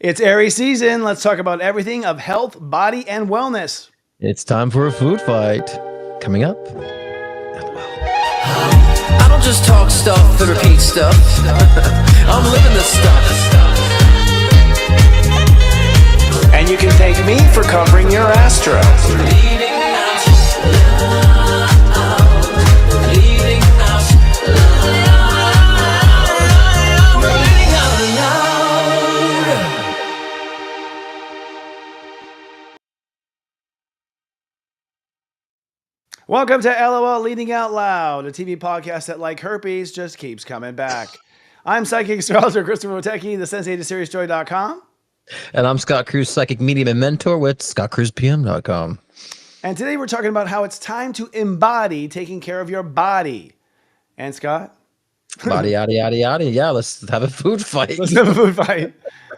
It's Aries season. Let's talk about everything of health, body, and wellness. It's time for a food fight. Coming up. I don't just talk stuff and repeat stuff. I'm living this stuff. And you can thank me for covering your astro. Welcome to LOL Leading Out Loud, a TV podcast that, like herpes, just keeps coming back. I'm psychic astrologer Christopher Wotecki, the sensei to SeriousJoy.com. And I'm Scott Cruz, psychic medium and mentor with ScottCruzPM.com. And today we're talking about how it's time to embody taking care of your body. And Scott? Body, yada, yada, yada. Yeah, let's have a food fight. Let's have a food fight.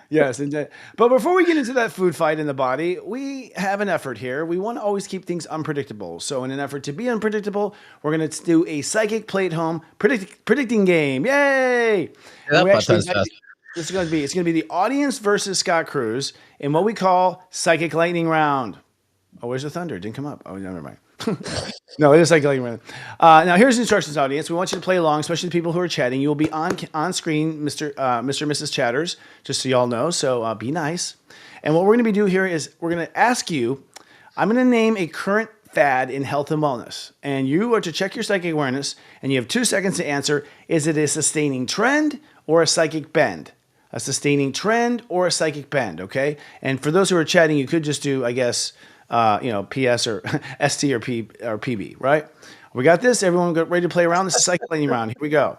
Yes, indeed. But before we get into that food fight in the body, we have an effort here. We want to always keep things unpredictable. So in an effort to be unpredictable, we're going to do a psychic play-at-home predicting game. Yay! Yeah, It's going to be the audience versus Scott Cruz in what we call Psychic Lightning Round. Oh, where's the thunder? It didn't come up. Oh, never mind. No, it is Psychic Lightning Round. Now, here's the instructions, audience. We want you to play along, especially the people who are chatting. You will be on screen, Mr. and Mrs. Chatters, just so y'all know. So be nice. And what we're going to be doing here is we're going to ask you, I'm going to name a current fad in health and wellness. And you are to check your psychic awareness, and you have 2 seconds to answer. Is it a sustaining trend or a psychic bend? A sustaining trend or a psychic bend, okay? And for those who are chatting, you could just do, I guess, PS or ST or P or PB, right? We got this. Everyone get ready to play around. This is Psychic Lightning Round. Here we go.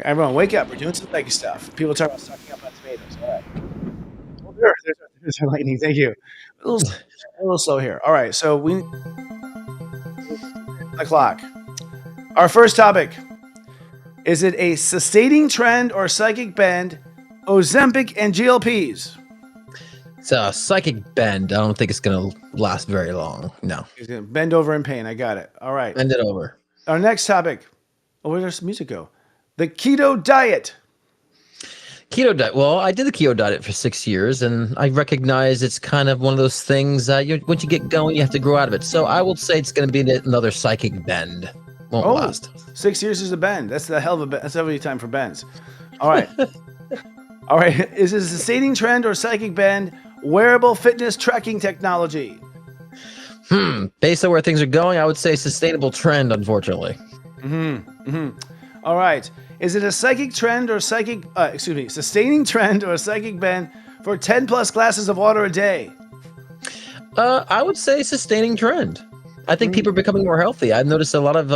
Everyone, wake up. We're doing some psychic stuff. People talk about sucking up on tomatoes. All right. Well, there's our lightning. Thank you. A little slow here. All right. So the clock. Our first topic. Is it a sustaining trend or psychic bend? Ozempic and GLPs. It's a psychic bend. I don't think it's going to last very long. No. He's going to bend over in pain. I got it. All right. Bend it over. Our next topic. Oh, where does music go? The keto diet. Keto diet. Well, I did the keto diet for 6 years, and I recognize it's kind of one of those things that once you get going, you have to grow out of it. So I will say it's going to be another psychic bend. Won't last. 6 years is a bend. That's the hell of a bend. That's every time for bends. All right. All right. Is it a sustaining trend or psychic bend? Wearable fitness tracking technology. Based on where things are going, I would say sustainable trend, unfortunately. All right. Is it a psychic trend or sustaining trend or psychic bend for 10 plus glasses of water a day? I would say sustaining trend. I think people are becoming more healthy. I've noticed a lot of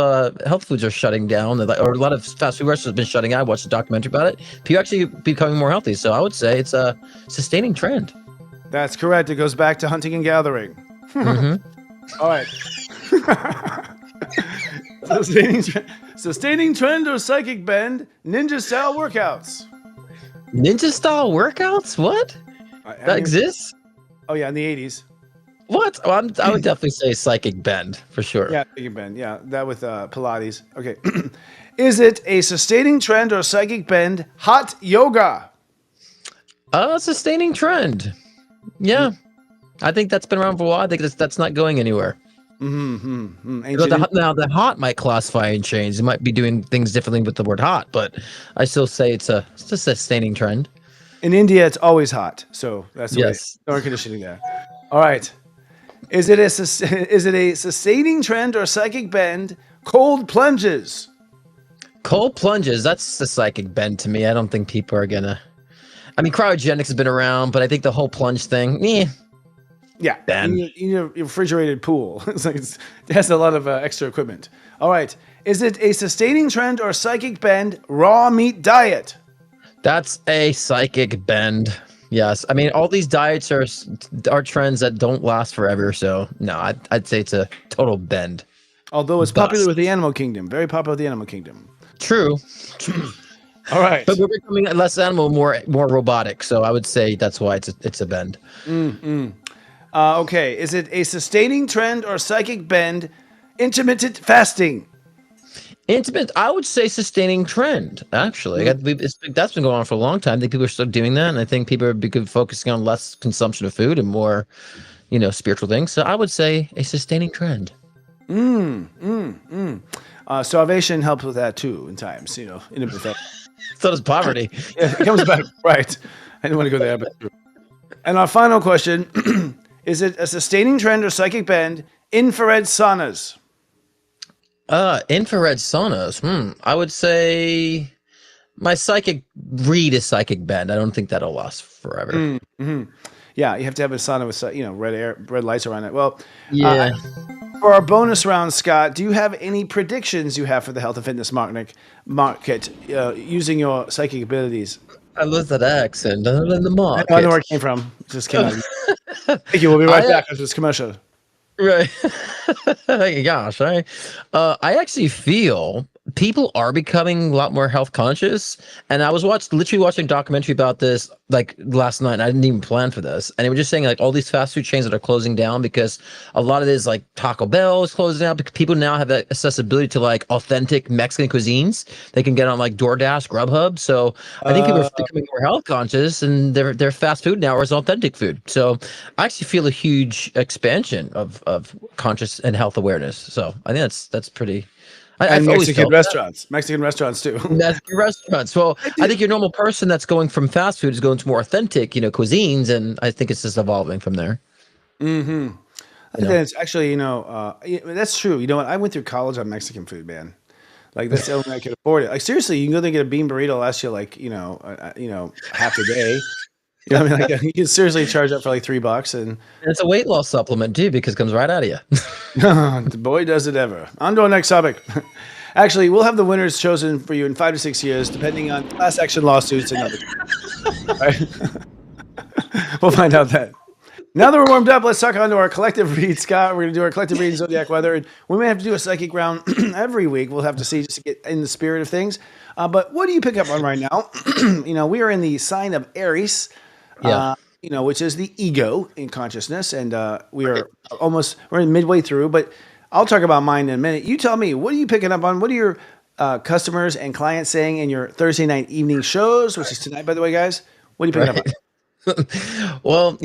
health foods are shutting down, or a lot of fast food restaurants have been shutting down. I watched a documentary about it. People actually becoming more healthy. So I would say it's a sustaining trend. That's correct. It goes back to hunting and gathering. All right. Sustaining trend or psychic bend, ninja style workouts. Ninja style workouts? What? That exists? Oh, yeah, in the 80s. What? Well, I would definitely say psychic bend for sure. Yeah, psychic bend. Yeah, that with Pilates. Okay. Is it a sustaining trend or psychic bend, hot yoga? Sustaining trend. Yeah. I think that's been around for a while. I think that's not going anywhere. Now the hot might classify and change. It might be doing things differently with the word hot, but I still say it's a sustaining trend. In India, it's always hot, so that's the way. No air conditioning there. All right. Is it a sustaining trend or psychic bend? Cold plunges. Cold plunges. That's the psychic bend to me. I don't think people are gonna. I mean, cryogenics has been around, but I think the whole plunge thing, Yeah, you need a refrigerated pool. It has a lot of extra equipment. All right. Is it a sustaining trend or psychic bend, raw meat diet? That's a psychic bend. Yes. I mean, all these diets are trends that don't last forever. So, no, I'd say it's a total bend. Although it's popular with the animal kingdom. Very popular with the animal kingdom. True. All right. But we're becoming less animal, more robotic. So I would say that's why it's a bend. Okay. Is it a sustaining trend or psychic bend, intermittent fasting? Intimate, I would say sustaining trend. Actually, that's been going on for a long time. I think people are still doing that, and I think people are focusing on less consumption of food and more, spiritual things. So I would say a sustaining trend. Starvation helps with that too in times, in a buffet. So does poverty. Yeah, it comes back, right. I didn't want to go there, but true. And our final question, is it a sustaining trend or psychic bend, infrared saunas? Infrared saunas. I would say my psychic read is psychic bend. I don't think that'll last forever. Yeah, you have to have a sauna with, red lights around it. Well, Yeah. for our bonus round, Scott, do you have any predictions you have for the health and fitness market using your psychic abilities? I love that accent. In the I know where market. it came from. It just came out. Thank you. We'll be right back after this commercial. Right. Gosh, I actually feel people are becoming a lot more health conscious. And I was literally watching a documentary about this like last night. And I didn't even plan for this. And they were just saying like all these fast food chains that are closing down because a lot of it is like Taco Bell is closing down because people now have that accessibility to like authentic Mexican cuisines. They can get on like DoorDash, Grubhub. So I think people are becoming more health conscious and their fast food now is authentic food. So I actually feel a huge expansion of conscious and health awareness. So I think that's pretty. I've always Mexican felt restaurants too. Mexican restaurants. Well, I think your normal person that's going from fast food is going to more authentic, cuisines, and I think it's just evolving from there. I think it's actually, that's true. You know what? I went through college on Mexican food, man. Like that's the only way I could afford it. Like seriously, you can go there and get a bean burrito last year, like half a day. You know what I mean? Like you can seriously charge that for like $3, and It's a weight loss supplement too because it comes right out of you. the boy does it ever. On to our next topic. Actually, we'll have the winners chosen for you in 5 to 6 years, depending on class action lawsuits and other. Right? We'll find out that. Now that we're warmed up, let's talk on to our collective read, Scott. We're going to do our collective read in zodiac weather, and we may have to do a psychic round every week. We'll have to see just to get in the spirit of things. But what do you pick up on right now? We are in the sign of Aries. Yeah. Which is the ego in consciousness, and we're midway through. But I'll talk about mine in a minute. You tell me, what are you picking up on? What are your customers and clients saying in your Thursday night evening shows, which is tonight, by the way, guys? What are you picking up on? Well,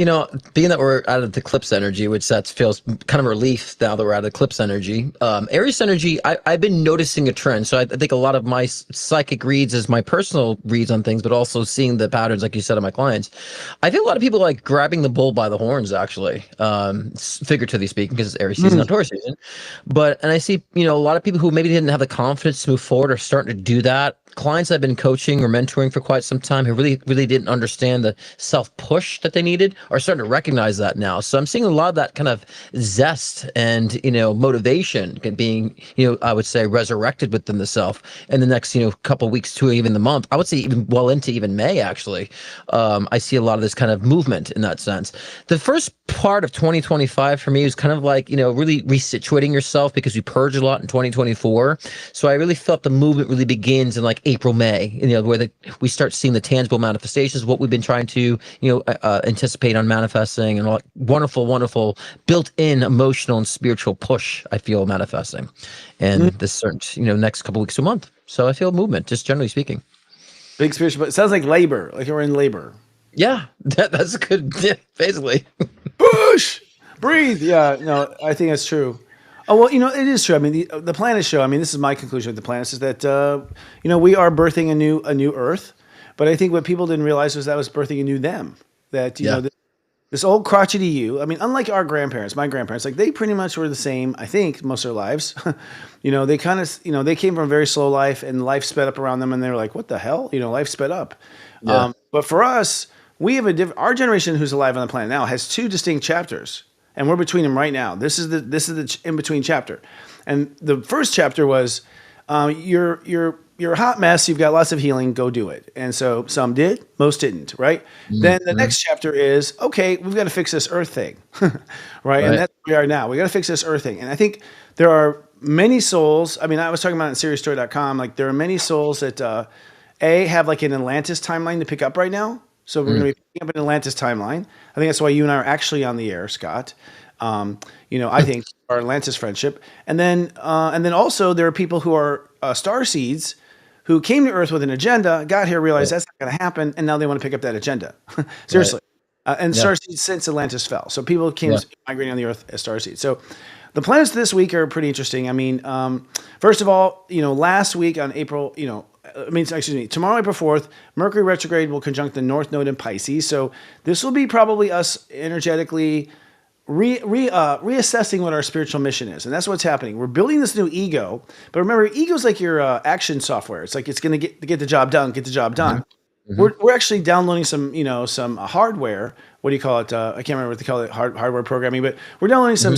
being that we're out of the eclipse energy, which that feels kind of a relief now that we're out of eclipse energy. Aries energy, I've been noticing a trend. So I think a lot of my psychic reads is my personal reads on things, but also seeing the patterns, like you said, of my clients. I feel a lot of people like grabbing the bull by the horns, actually, figuratively speaking, because it's Aries season, not Taurus season. And I see, a lot of people who maybe didn't have the confidence to move forward are starting to do that. Clients I've been coaching or mentoring for quite some time who really, really didn't understand the self-push that they needed are starting to recognize that now. So I'm seeing a lot of that kind of zest and, motivation being, I would say resurrected within the self in the next, couple of weeks to even the month. I would say even well into even May, actually. I see a lot of this kind of movement in that sense. The first part of 2025 for me is kind of like, really resituating yourself because we purged a lot in 2024. So I really felt the movement really begins in like April, May, where we start seeing the tangible manifestations, what we've been trying to, anticipate on manifesting, and all wonderful, wonderful built-in emotional and spiritual push I feel manifesting. And this certain, next couple weeks to a month. So I feel movement, just generally speaking. Big spiritual, but it sounds like labor, like you're in labor. Yeah, that's good. Yeah, basically. Push, breathe. Yeah, no, I think that's true. Oh, well, it is true. I mean, the planets show. I mean, this is my conclusion with the planets is that we are birthing a new Earth, but I think what people didn't realize was that was birthing a new them. That this old crotchety you. I mean, unlike our grandparents, my grandparents, like they pretty much were the same. I think most of their lives. They kind of they came from a very slow life, and life sped up around them, and they were like, "What the hell?" Life sped up. Yeah. But for us, we have our generation who's alive on the planet now has two distinct chapters. And we're between them right now. This is the in between chapter, and the first chapter was, you're a hot mess. You've got lots of healing. Go do it. And so some did, most didn't. Right. Then the next chapter is okay. We've got to fix this Earth thing, right? And that's where we are now. We got to fix this Earth thing. And I think there are many souls. I mean, I was talking about it on SeriesStory.com. Like there are many souls that have like an Atlantis timeline to pick up right now. So we're going to be picking up an Atlantis timeline. I think that's why you and I are actually on the air, Scott. I think our Atlantis friendship, and then also there are people who are star seeds who came to Earth with an agenda, got here, realized that's not going to happen, and now they want to pick up that agenda. Seriously. And star seeds since Atlantis fell. So people came migrating on the Earth as star seeds. So the planets this week are pretty interesting. I mean, first of all, last week on April, tomorrow, April 4th, Mercury retrograde will conjunct the North Node in Pisces. So this will be probably us energetically reassessing what our spiritual mission is. And that's what's happening. We're building this new ego. But remember, ego is like your action software. It's like it's going to get the job done, We're actually downloading some hardware. What do you call it? I can't remember what they call it, hardware programming. But we're downloading some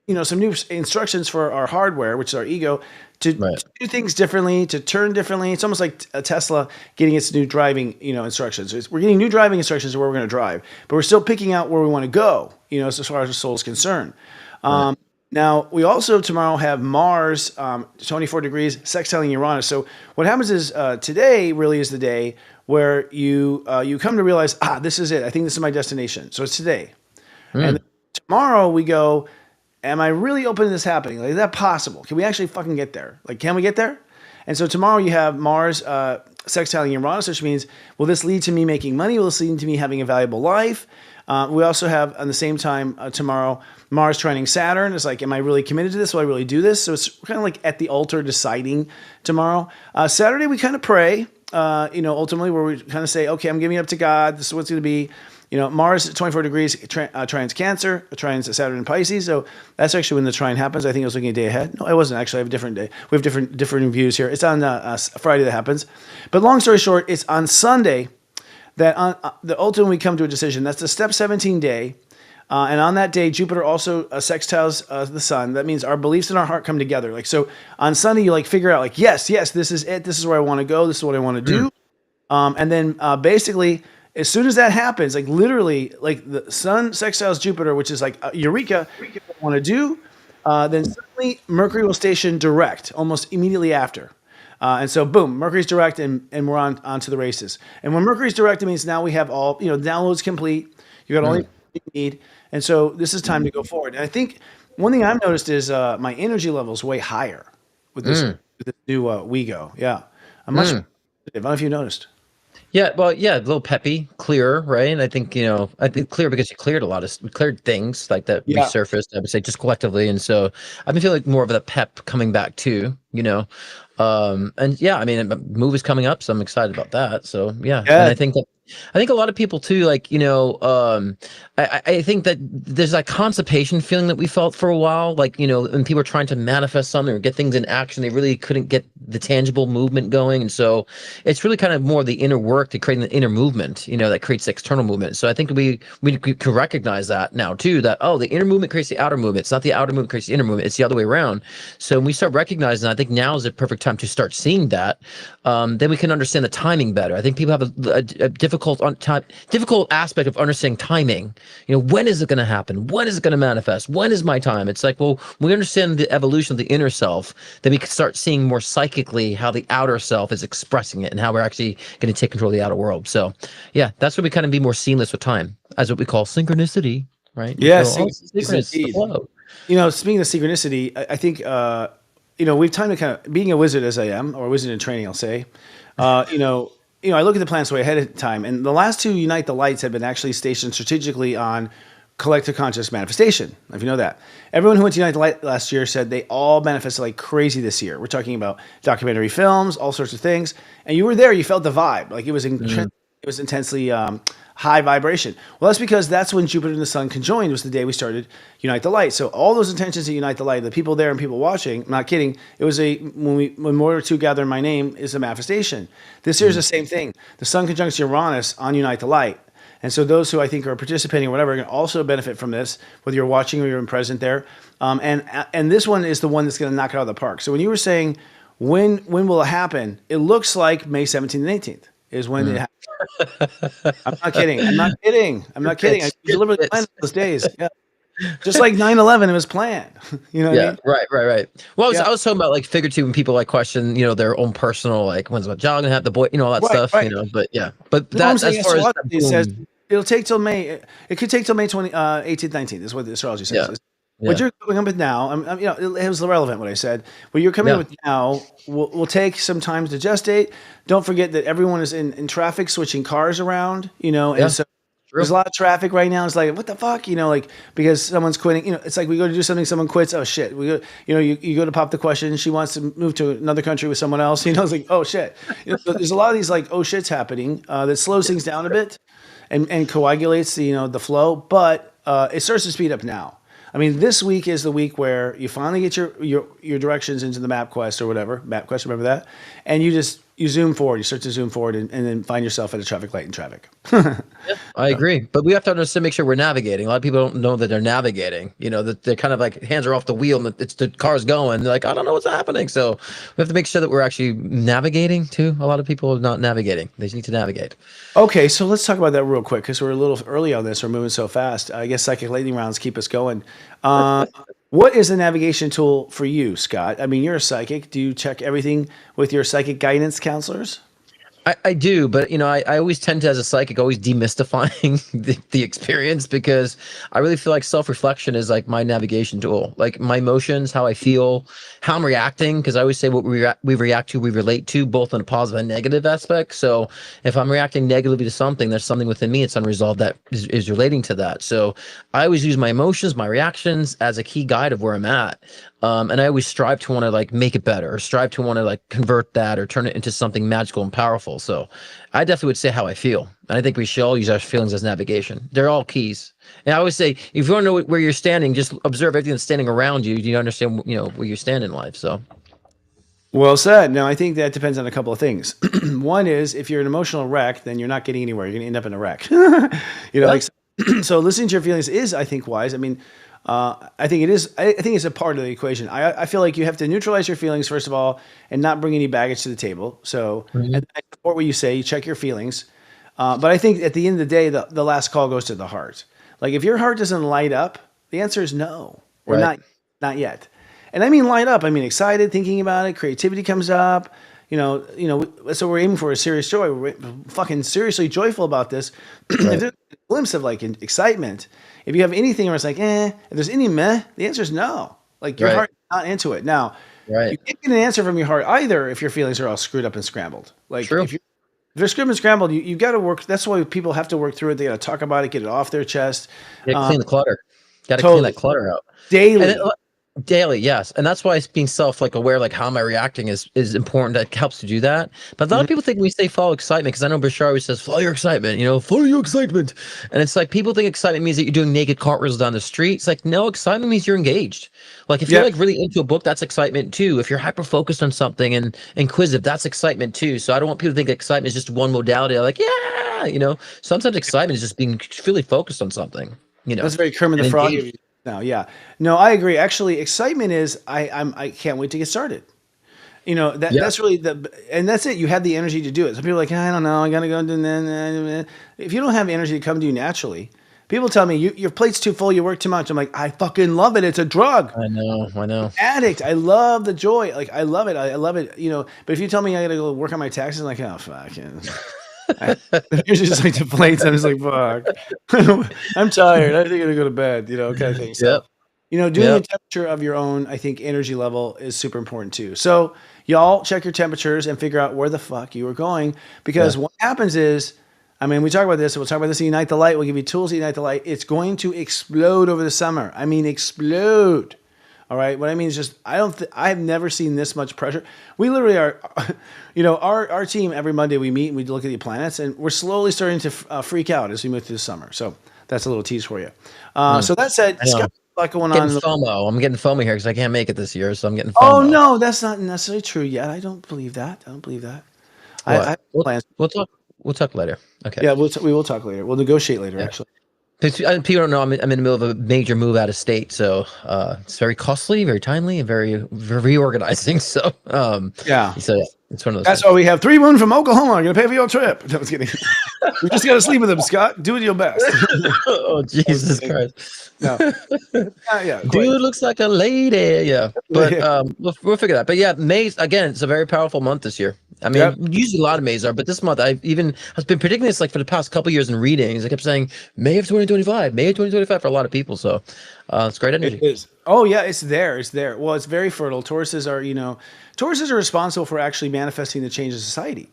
new instructions for our hardware, which is our ego, to do things differently, to turn differently. It's almost like a Tesla getting its new driving instructions. We're getting new driving instructions of where we're going to drive, but we're still picking out where we want to go. As far as the soul is concerned. Now, we also tomorrow have Mars, 24 degrees, sextiling Uranus. So what happens is today really is the day where you come to realize, this is it. I think this is my destination. So it's today. And tomorrow we go, am I really open to this happening? Like, is that possible? Can we actually fucking get there? Like, can we get there? And so tomorrow you have Mars sextiling Uranus, which means, will this lead to me making money? Will this lead to me having a valuable life? We also have, at the same time, tomorrow, Mars trining Saturn. It's like, am I really committed to this? Will I really do this? So it's kind of like at the altar deciding tomorrow. Saturday, we kind of pray, ultimately, where we kind of say, okay, I'm giving it up to God. This is what's going to be. Mars, 24 degrees, trines Cancer, trines Saturn in Pisces. So that's actually when the trine happens. I think I was looking a day ahead. No, I wasn't actually. I have a different day. We have different views here. It's on Friday that happens. But long story short, it's on Sunday that ultimately we come to a decision. That's the step 17 day. And on that day, Jupiter also sextiles the sun. That means our beliefs in our heart come together. Like, so on Sunday, you figure out yes, this is it. This is where I want to go. This is what I want to do. And then basically, as soon as that happens, literally, the sun sextiles Jupiter, which is eureka, what I want to do. Then suddenly Mercury will station direct almost immediately after. And so, boom, Mercury's direct, and we're on to the races. And when Mercury's direct, it means now we have all, downloads complete. You got all you need. And so this is time to go forward. And I think one thing I've noticed is my energy level is way higher with this new WeGo. Yeah. I'm much more positive. I don't know if you noticed. Yeah, well, a little peppy, clearer, right? And I think clear because you cleared things like that resurfaced, I would say, just collectively. And so I've been feeling more of the pep coming back too, movie's coming up, so I'm excited about that. So and I think a lot of people too, I think that there's that constipation feeling that we felt for a while, when people are trying to manifest something or get things in action, they really couldn't get the tangible movement going. And so it's really kind of more the inner work to create the inner movement, that creates the external movement. So I think we can recognize that now too, that, the inner movement creates the outer movement. It's not the outer movement creates the inner movement. It's the other way around. So when we start recognizing, I think now is the perfect time to start seeing that. Then we can understand the timing better. I think people have a difficult aspect of understanding timing. When is it going to happen? When is it going to manifest? When is my time? It's like, well, when we understand the evolution of the inner self, then we can start seeing more psychically how the outer self is expressing it and how we're actually going to take control of the outer world. So that's where we kind of be more seamless with time, as what we call synchronicity, right? Yes, speaking of synchronicity, I think we've time to kind of, being a wizard as I am, or a wizard in training, I'll say, I look at the planets way ahead of time, and the last two Unite the Lights have been actually stationed strategically on collective conscious manifestation, if you know that. Everyone who went to Unite the Light last year said they all manifested like crazy this year. We're talking about documentary films, all sorts of things, and you were there, you felt the vibe. Like, it was intensely high vibration. Well, that's because that's when Jupiter and the Sun conjoined, was the day we started Unite the Light. So all those intentions to Unite the Light, the people there and people watching, I'm not kidding, it was when more or two gather in my name is a manifestation. This year is the same thing. The Sun conjuncts Uranus on Unite the Light. And so those who I think are participating or whatever are going to also benefit from this, whether you're watching or you're present there. And this one is the one that's going to knock it out of the park. So when you were saying, when will it happen? It looks like May 17th and 18th is when it happens. I'm not kidding. I deliberately planned those days. Yeah. Just like 9/11, it was planned. You know what I mean? Right. Well, I was talking about figurative when people question, their own personal, when's my job gonna have the boy, all that stuff, right. But that's as far as it says it'll take till May. It could take till May 18th, 19th is what the astrology says. what Yeah. you're coming up with now, it was irrelevant what I said. What you're coming Yeah. up with now will take some time to gestate. Don't forget that everyone is in traffic, switching cars around, and Yeah. so True. there's a lot of traffic right now. It's like, what the fuck, like because someone's quitting. It's like we go to do something, someone quits. Oh shit, we go. You go to pop the question. She wants to move to another country with someone else. It's like, oh shit. So there's a lot of these like oh shits happening that slows things down a bit, and coagulates the flow, but it starts to speed up now. I mean, this week is the week where you finally get your directions into the map quest or whatever. Map quest, remember that? And you zoom forward. You start to zoom forward and then find yourself at a traffic light in traffic. I agree, but we have to understand, make sure we're navigating. A lot of people don't know that they're navigating. That they're kind of like hands are off the wheel and the car's going. They're like, I don't know what's happening. So we have to make sure that we're actually navigating too. A lot of people are not navigating. They just need to navigate. Okay, so let's talk about that real quick because we're a little early on this. We're moving so fast. I guess psychic lightning rounds keep us going. What is a navigation tool for you, Scott? I mean, you're a psychic. Do you check everything with your psychic guidance counselors? I do, but I always tend to, as a psychic, always demystifying the experience, because I really feel like self-reflection is like my navigation tool, like my emotions, how I feel, how I'm reacting. Because I always say what we react to, we relate to, both in a positive and negative aspect. So if I'm reacting negatively to something, there's something within me, it's unresolved, that is relating to that. So I always use my emotions, my reactions as a key guide of where I'm at. And I always strive to want to like make it better, or strive to want to like convert that or turn it into something magical and powerful. So I definitely would say how I feel. And I think we should all use our feelings as navigation. They're all keys. And I always say, if you want to know where you're standing, just observe everything that's standing around you. You understand, where you stand in life. So. Well said. Now, I think that depends on a couple of things. One is if you're an emotional wreck, then you're not getting anywhere. You're going to end up in a wreck. Like so listening to your feelings is, I think, wise. I mean, I think it is. I think it's a part of the equation. I feel like you have to neutralize your feelings first of all, and not bring any baggage to the table. So I support what you say. You check your feelings, but I think at the end of the day, the last call goes to the heart. Like if your heart doesn't light up, the answer is no, or not yet. And I mean light up. I mean excited, thinking about it. Creativity comes up. That's what we're aiming for, a serious joy. We're fucking seriously joyful about this. If there's a glimpse of like excitement, if you have anything where it's like, if there's any meh, the answer is no. Like your heart is not into it. Now, you can't get an answer from your heart either if your feelings are all screwed up and scrambled. Like if they're screwed and scrambled, you got to work. That's why people have to work through it. They got to talk about it, get it off their chest. Clean the clutter. Got to clean that clutter out. Daily. Daily, yes. And that's why being aware, like how am I reacting is important. That helps to do that. But a lot of people think we say follow excitement, because I know Bashar always says follow your excitement, follow your excitement. And it's like people think excitement means that you're doing naked cartwheels down the street. It's like, no, excitement means you're engaged. Like if you're like really into a book, that's excitement too. If you're hyper focused on something and inquisitive, that's excitement too. So I don't want people to think excitement is just one modality. Like, sometimes excitement is just being fully focused on something. That's very Kermit the Frog. No, yeah. No, I agree. Actually, excitement is I can't wait to get started. That's really and that's it. You have the energy to do it. Some people are like, I don't know, I gotta go do. If you don't have energy to come to you naturally, people tell me your plate's too full, you work too much. I'm like, I fucking love it. It's a drug. I know. Addict. I love the joy. Like I love it. I love it. But if you tell me I gotta go work on my taxes, I'm like, oh fuck. It's just like deflates. I'm just like, fuck. I'm tired. I think I'm gonna go to bed. Kind of thing. So, doing the temperature of your own, I think, energy level is super important too. So, y'all check your temperatures and figure out where the fuck you are going, because what happens is, I mean, we talk about this. We'll talk about this in Unite the Light. We'll give you tools to Unite the Light. It's going to explode over the summer. I mean, explode. All right. What I mean is just, I've never seen this much pressure. We literally are, our team every Monday we meet and we look at the planets, and we're slowly starting to freak out as we move through the summer. So that's a little tease for you. So that said, Scott, a lot going on. FOMO. I'm getting FOMO here because I can't make it this year. So I'm getting FOMO. Oh no, that's not necessarily true yet. I don't believe that. I have plans. We'll talk later. Okay. Yeah, we will talk later. We'll negotiate later, actually. People don't know I'm in the middle of a major move out of state, so it's very costly, very timely, and very reorganizing. So it's one of those. That's why we have 3 women from Oklahoma. I'm gonna pay for your trip. No, I was kidding. We just gotta sleep with them, Scott. Do your best. Oh Jesus Christ! No. Dude looks like a lady. Yeah, but we'll figure that. But yeah, May again. It's a very powerful month this year. I mean, usually a lot of Mays are, but this month I've been predicting this like for the past couple years in readings. I kept saying May of 2025, May of 2025 for a lot of people. So It's great It energy. is. Oh yeah, it's there. It's there. Well, it's very fertile. Tauruses are responsible for actually manifesting the change of society.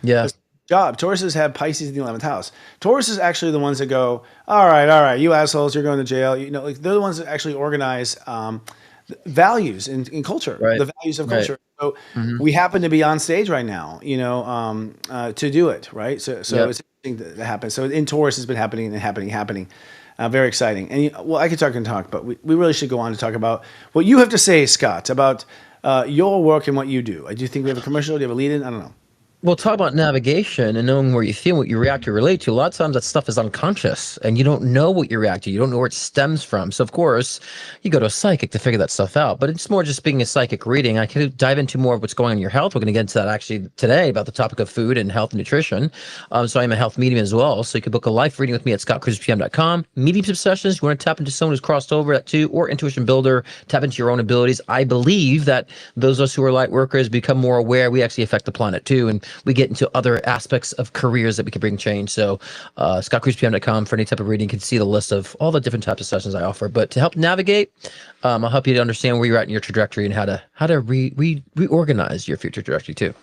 Yeah. That's their job. Tauruses have Pisces in the 11th house. Taurus is actually the ones that go, all right, you assholes, you're going to jail. Like they're the ones that actually organize values in culture, Right. the values of Right. culture. So Hmm. we happen to be on stage right now, to do it, right? So Yep. it's interesting that happens. So in Taurus, has been happening and happening. Very exciting. And well, I could talk and talk, but we really should go on to talk about what you have to say, Scott, about your work and what you do. Do you think we have a commercial? Do you have a lead in? I don't know. Well, talk about navigation and knowing where you feel, what you react to, relate to. A lot of times that stuff is unconscious and you don't know what you react to. You don't know where it stems from. So, of course, you go to a psychic to figure that stuff out. But it's more just being a psychic reading. I could dive into more of what's going on in your health. We're going to get into that actually today about the topic of food and health and nutrition. So, I'm a health medium as well. So, you can book a live reading with me at scottcruiserpm.com. Mediumship sessions, you want to tap into someone who's crossed over that too, or intuition builder, tap into your own abilities. I believe that those of us who are light workers become more aware. We actually affect the planet too. And we get into other aspects of careers that we can bring change. So scottcruiserpm.com for any type of reading. You can see the list of all the different types of sessions I offer. But to help navigate, I'll help you to understand where you're at in your trajectory and how to reorganize your future trajectory too.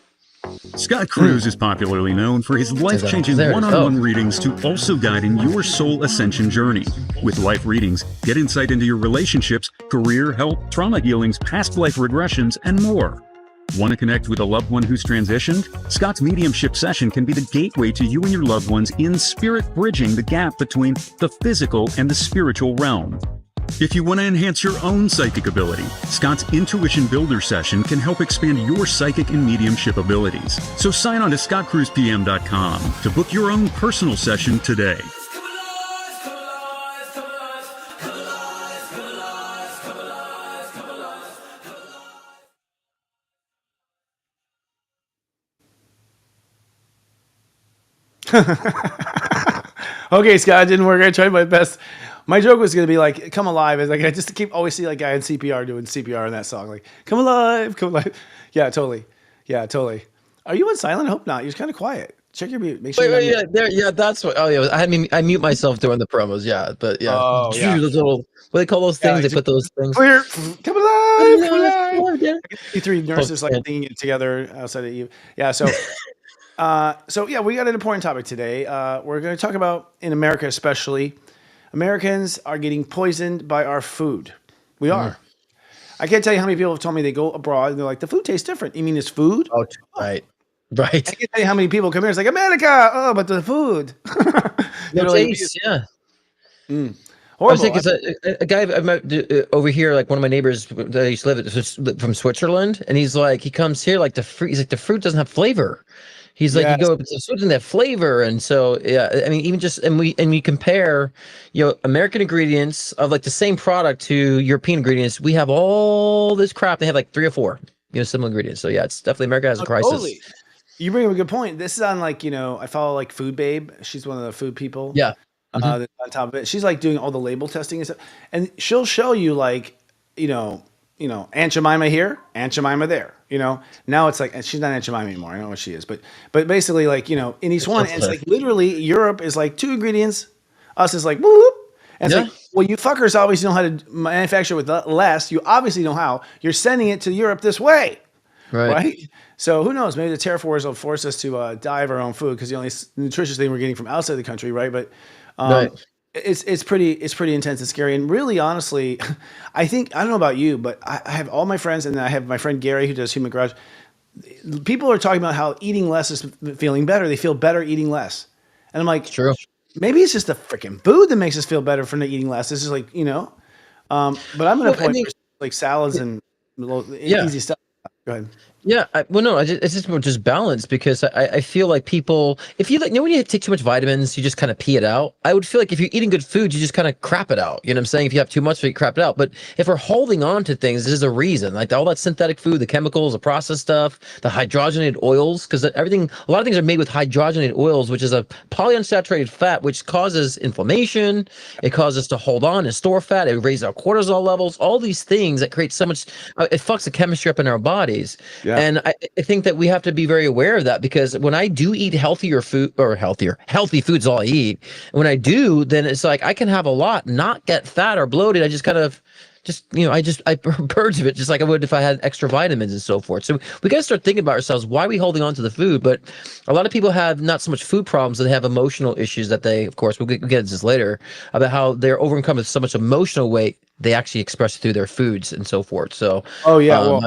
Scott Cruz is popularly known for his life-changing There it is. one-on-one Oh. readings to also guide in your soul ascension journey. With life readings, get insight into your relationships, career, health, trauma healings, past life regressions, and more. Want to connect with a loved one who's transitioned? Scott's mediumship session can be the gateway to you and your loved ones in spirit, bridging the gap between the physical and the spiritual realm. If you want to enhance your own psychic ability, Scott's Intuition Builder session can help expand your psychic and mediumship abilities. So sign on to scottcruiserpm.com to book your own personal session today. Okay, Scott, it didn't work. I tried my best. My joke was going to be like, come alive. It's like, I just keep always see like guy in CPR doing CPR in that song. Like, come alive, come alive. Yeah, totally. Yeah, totally. Are you on silent? I hope not. You're kind of quiet. Check your mute. Make sure Wait, you're yeah, there, yeah, that's what. Oh, yeah, I mute myself during the promos. Yeah, but yeah, Oh, yeah. those little, what do they call those things? Yeah, They put those things. clear. Come alive, come alive. Yeah. You three nurses like Okay. singing it together outside of you. Yeah, so yeah, we got an important topic today. We're going to talk about, in America especially, Americans are getting poisoned by our food. We are. I can't tell you how many people have told me they go abroad and they're like, the food tastes different. You mean it's food? Oh, right. I can't tell you how many people come here. It's like, America. Oh, but the food. No They're like, taste, yeah. I horrible. was thinking, a guy I met over here, like one of my neighbors that I used to live from Switzerland, and he's like, he comes here like the fruit. He's like, the fruit doesn't have flavor. He's like, Yes. you go, the fruit doesn't have flavor, and so yeah. I mean, even just and we compare, American ingredients of like the same product to European ingredients. We have all this crap. They have like 3 or 4, similar ingredients. So yeah, it's definitely America has a crisis. Totally. You bring up a good point. This is on like, I follow like Food Babe. She's one of the food people. Yeah. That's on top of it. She's like doing all the label testing and stuff. And she'll show you like, Aunt Jemima here, Aunt Jemima there. Now it's like, and she's not Aunt Jemima anymore. I don't know what she is, but basically like, in each one, and it's like literally Europe is like 2 ingredients. Us is like, whoop. And it's like, well, you fuckers obviously know how to manufacture with less. You obviously know how. You're sending it to Europe this way. Right. So who knows? Maybe the tariff wars will force us to die of our own food because the only nutritious thing we're getting from outside the country, right? But it's pretty intense and scary. And really, honestly, I don't know about you, but I have all my friends, and I have my friend Gary who does Human Garage. People are talking about how eating less is feeling better. They feel better eating less, and I'm like, True. Maybe it's just the freaking food that makes us feel better for not eating less. This is like, but I'm going to point like salads and easy stuff. Go ahead. Yeah, it's just more just balance because I feel like people, if you like, when you take too much vitamins, you just kind of pee it out. I would feel like if you're eating good food, you just kind of crap it out. You know what I'm saying? If you have too much, you crap it out. But if we're holding on to things, there's a reason. Like all that synthetic food, the chemicals, the processed stuff, the hydrogenated oils, because a lot of things are made with hydrogenated oils, which is a polyunsaturated fat, which causes inflammation. It causes us to hold on and store fat. It raises our cortisol levels. All these things that create so much, it fucks the chemistry up in our bodies. And I think that we have to be very aware of that, because when I do eat healthier food, or healthy food's all I eat. And when I do, then it's like I can have a lot, not get fat or bloated. I just kind of I purge of it just like I would if I had extra vitamins and so forth. So we got to start thinking about ourselves. Why are we holding on to the food? But a lot of people have not so much food problems, they have emotional issues that they, of course, we'll get into this later, about how they're overcome with so much emotional weight, they actually express it through their foods and so forth. So, Oh yeah, well,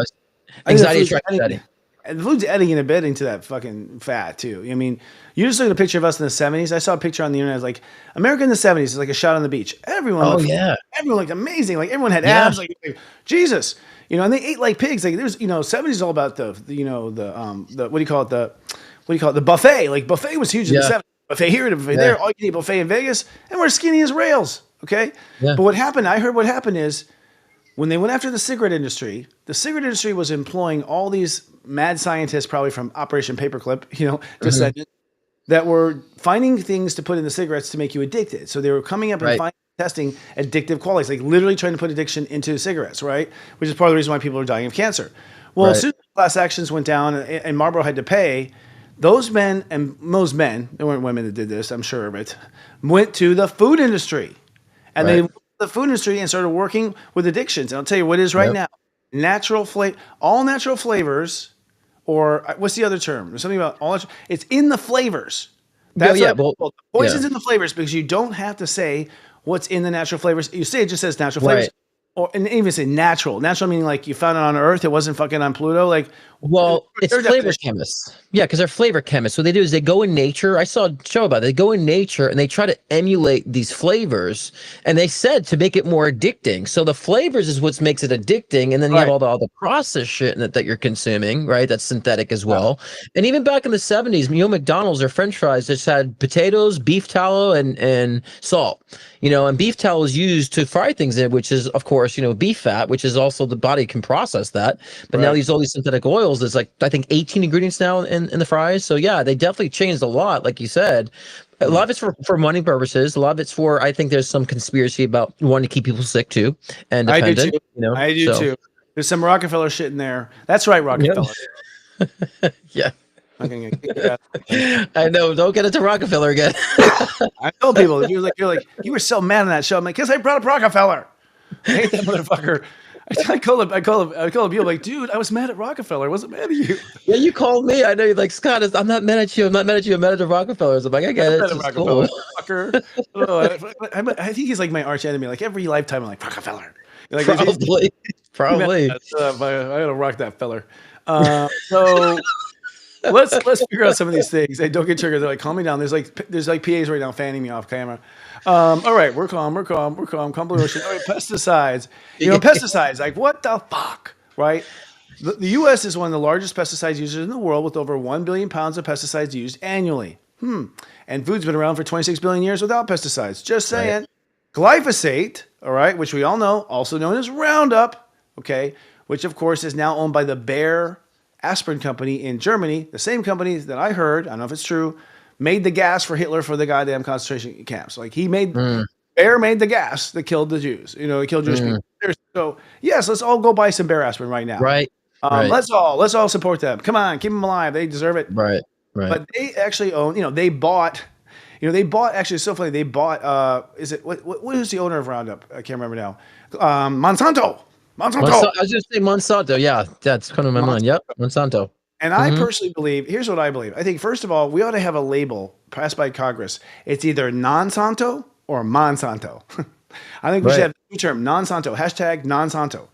anxiety attracts anxiety. And the food's adding and abetting to that fucking fat too. I mean, you just look at a picture of us in the 70s. I saw a picture on the internet. It's like America in the 70s is like a shot on the beach. Everyone looked amazing. Like everyone had abs. Like Jesus, and they ate like pigs. Like there's 70s is all about the what do you call it, the buffet. Like buffet was huge in the 70s. Buffet here, the buffet there, all you can eat buffet in Vegas, and we're skinny as rails. Okay, but what happened? I heard what happened is, when they went after the cigarette industry was employing all these mad scientists, probably from Operation Paperclip, descendants, that were finding things to put in the cigarettes to make you addicted. So they were coming up and testing addictive qualities, like literally trying to put addiction into cigarettes, right? Which is part of the reason why people are dying of cancer. Well, as soon as class actions went down and Marlboro had to pay, those men, and most men, there weren't women that did this, I'm sure of it, went to the food industry. And they the food industry and started working with addictions. And I'll tell you what it is right now. All natural flavors, or what's the other term? There's something about all. It's in the flavors. That's the poison's in the flavors, because you don't have to say what's in the natural flavors. You say it just says natural flavors. And even say natural. Natural meaning like you found it on Earth. It wasn't fucking on Pluto. Like, well, it's flavor chemists. Yeah, because they're flavor chemists. What they do is they go in nature. I saw a show about it. They go in nature and they try to emulate these flavors. And they said to make it more addicting. So the flavors is what makes it addicting. And then you have all the processed shit that you're consuming, right? That's synthetic as well. And even back in the 70s, McDonald's or French fries just had potatoes, beef tallow, and salt. And beef tallow is used to fry things in, which is, of course, beef fat, which is also the body can process that. But now all these synthetic oils, there's like, I think 18 ingredients now in the fries. So yeah, they definitely changed a lot. Like you said, a lot of it's for money purposes. A lot of it's for, I think there's some conspiracy about wanting to keep people sick too. And dependent, I do too. There's some Rockefeller shit in there. That's right, Rockefeller. Yeah. I know. Don't get into Rockefeller again. I told people, you're like, you were so mad on that show. I'm like, because I brought up Rockefeller. I hate that motherfucker. I call him. You're like, dude, I was mad at Rockefeller. I wasn't mad at you. Yeah, you called me. I know. You're like, Scott, I'm not mad at you. I'm not mad at you. I'm mad at Rockefellers. I'm like, I get it. It's cool. Fucker. I think he's like my arch enemy. Like every lifetime, I'm like Rockefeller. Like, probably. I gotta rock that feller. So. Let's figure out some of these things. Hey, don't get triggered. They're like, calm me down. There's like PAs right now fanning me off camera. All right, we're calm. Calm blue ocean. All right, pesticides. Pesticides. Like, what the fuck, right? The U.S. is one of the largest pesticide users in the world, with over 1 billion pounds of pesticides used annually. And food's been around for 26 billion years without pesticides. Just saying. Glyphosate, all right, which we all know, also known as Roundup, okay, which of course is now owned by the Bayer aspirin company in Germany, the same company that I heard, I don't know if it's true, made the gas for Hitler for the goddamn concentration camps. Like Bayer made the gas that killed the Jews. It killed Jewish people. So yes, let's all go buy some Bayer aspirin right now. Right. Let's all support them. Come on, keep them alive. They deserve it. Right. But they actually own. They bought. Actually, it's so funny. They bought. Is it what is the owner of Roundup? I can't remember now. Monsanto. I was just saying Monsanto. Yeah, that's kind of my mind. Yep, Monsanto. And I personally believe, here's what I believe. I think, first of all, we ought to have a label passed by Congress. It's either non-Santo or Monsanto. I think we should have a new term, non-Santo, hashtag non-Santo.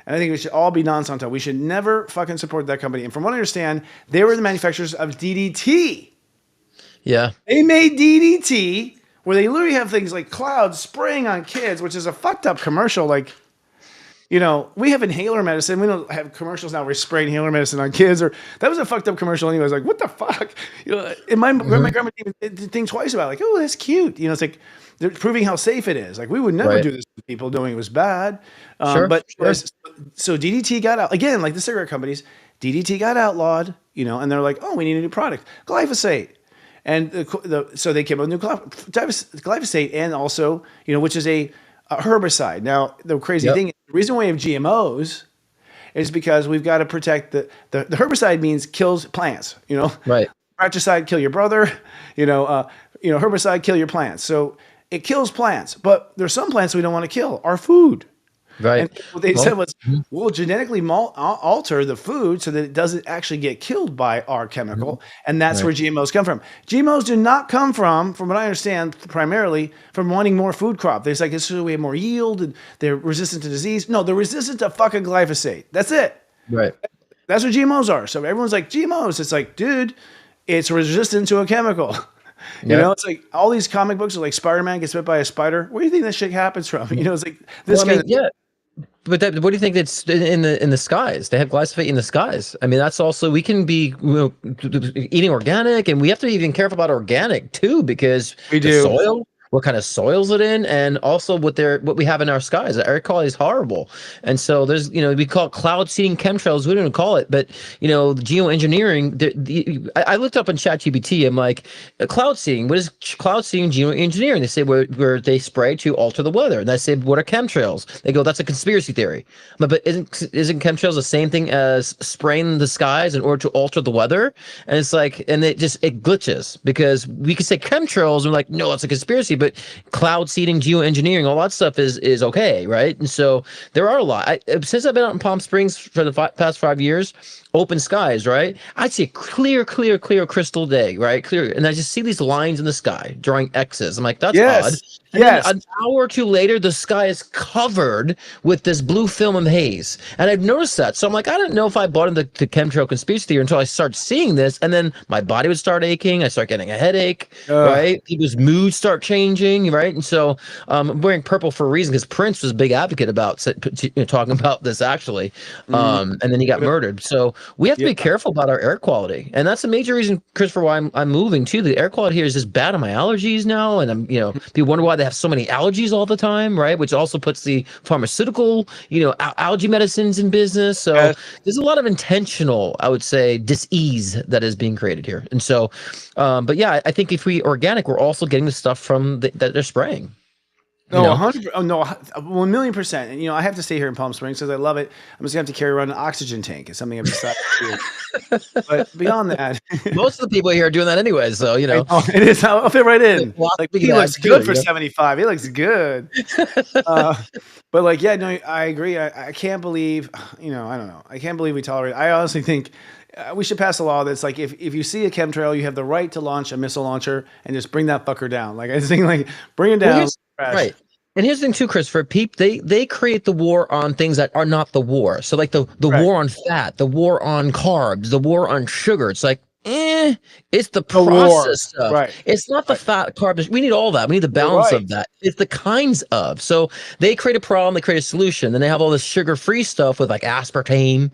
And I think we should all be non-Santo. We should never fucking support that company. And from what I understand, they were the manufacturers of DDT. Yeah. They made DDT, where they literally have things like clouds spraying on kids, which is a fucked up commercial. Like, we have inhaler medicine. We don't have commercials now where we spray inhaler medicine on kids. Or that was a fucked up commercial anyway. I was like, what the fuck? And my grandma didn't think twice about it. Like, oh, that's cute. It's like they're proving how safe it is. Like, we would never do this to people knowing it was bad. So DDT got out. Again, like the cigarette companies, DDT got outlawed, and they're like, oh, we need a new product. Glyphosate. And so they came up with new glyphosate, and also, which is a herbicide. Now, the crazy thing, the reason why we have GMOs is because we've got to protect the herbicide means kills plants, Right. Fratricide, kill your brother, herbicide, kill your plants. So it kills plants, but there's some plants we don't want to kill, our food. Right. And what they said was, mhm. we'll genetically alter the food so that it doesn't actually get killed by our chemical. And that's Right. where GMOs come from. GMOs do not come from what I understand, primarily from wanting more food crop. There's like, this is we have more yield and they're resistant to disease. No, they're resistant to fucking glyphosate. That's it. Right. That's what GMOs are. So everyone's like, GMOs. It's like, dude, it's resistant to a chemical. It's like all these comic books are like Spider-Man gets bit by a spider. Where do you think that shit happens from? It's like this Well, I kind mean, yeah. But what do you think that's in the skies? They have glyphosate in the skies. I mean, that's also we can be eating organic, and we have to be even careful about organic too, because We the do. soil, what kind of soil's it in, and also what we have in our skies. The air quality is horrible, and so there's we call it cloud seeding chemtrails. We don't even call it, but geoengineering. I looked up on ChatGPT. I'm like, cloud seeding. What is cloud seeding geoengineering? They say where they spray to alter the weather, and I say, what are chemtrails? They go, that's a conspiracy theory. But isn't chemtrails the same thing as spraying the skies in order to alter the weather? And it's like, and it glitches, because we could say chemtrails and we're like, no, that's a conspiracy. But cloud seeding, geoengineering, all that stuff is okay, right? And so there are a lot. Since I've been out in Palm Springs for the past 5 years, open skies, right? I'd see clear crystal day, right? Clear, and I just see these lines in the sky drawing X's. I'm like, that's odd. And then an hour or two later, the sky is covered with this blue film and haze. And I've noticed that. So I'm like, I don't know if I bought into the chemtrail conspiracy theory until I start seeing this. And then my body would start aching. I start getting a headache, right? People's moods start changing, right? And so I'm wearing purple for a reason, because Prince was a big advocate about talking about this, actually. And then he got murdered. So we have to be careful about our air quality. And that's a major reason, Christopher, why I'm moving too. The air quality here is just bad on my allergies now. And I'm, people wonder why they have so many allergies all the time, right? Which also puts the pharmaceutical, algae medicines in business. So there's a lot of intentional, I would say, dis-ease that is being created here. And so, but yeah, I think if we organic, we're also getting the stuff from that they're spraying. No, 100. Oh no, 1,000,000%. And I have to stay here in Palm Springs because I love it. I'm just gonna have to carry around an oxygen tank. It's something I've decided to do. But beyond that, most of the people here are doing that anyway. So it is. I'll fit right in. Like, he looks good for 75. He looks good. But like, yeah, no, I agree. I can't believe. I don't know. I can't believe we tolerate. I honestly think. We should pass a law that's like, if you see a chemtrail, you have the right to launch a missile launcher and just bring that fucker down. Like, I just think, like, bring it down. Right. And here's the thing too, Christopher. They create the war on things that are not the war. So like the war on fat, the war on carbs, the war on sugar. It's like, it's the process stuff. Right. It's not the fat, carbs. We need all that. We need the balance of that. It's the kinds of. So they create a problem, they create a solution. Then they have all this sugar-free stuff with like aspartame,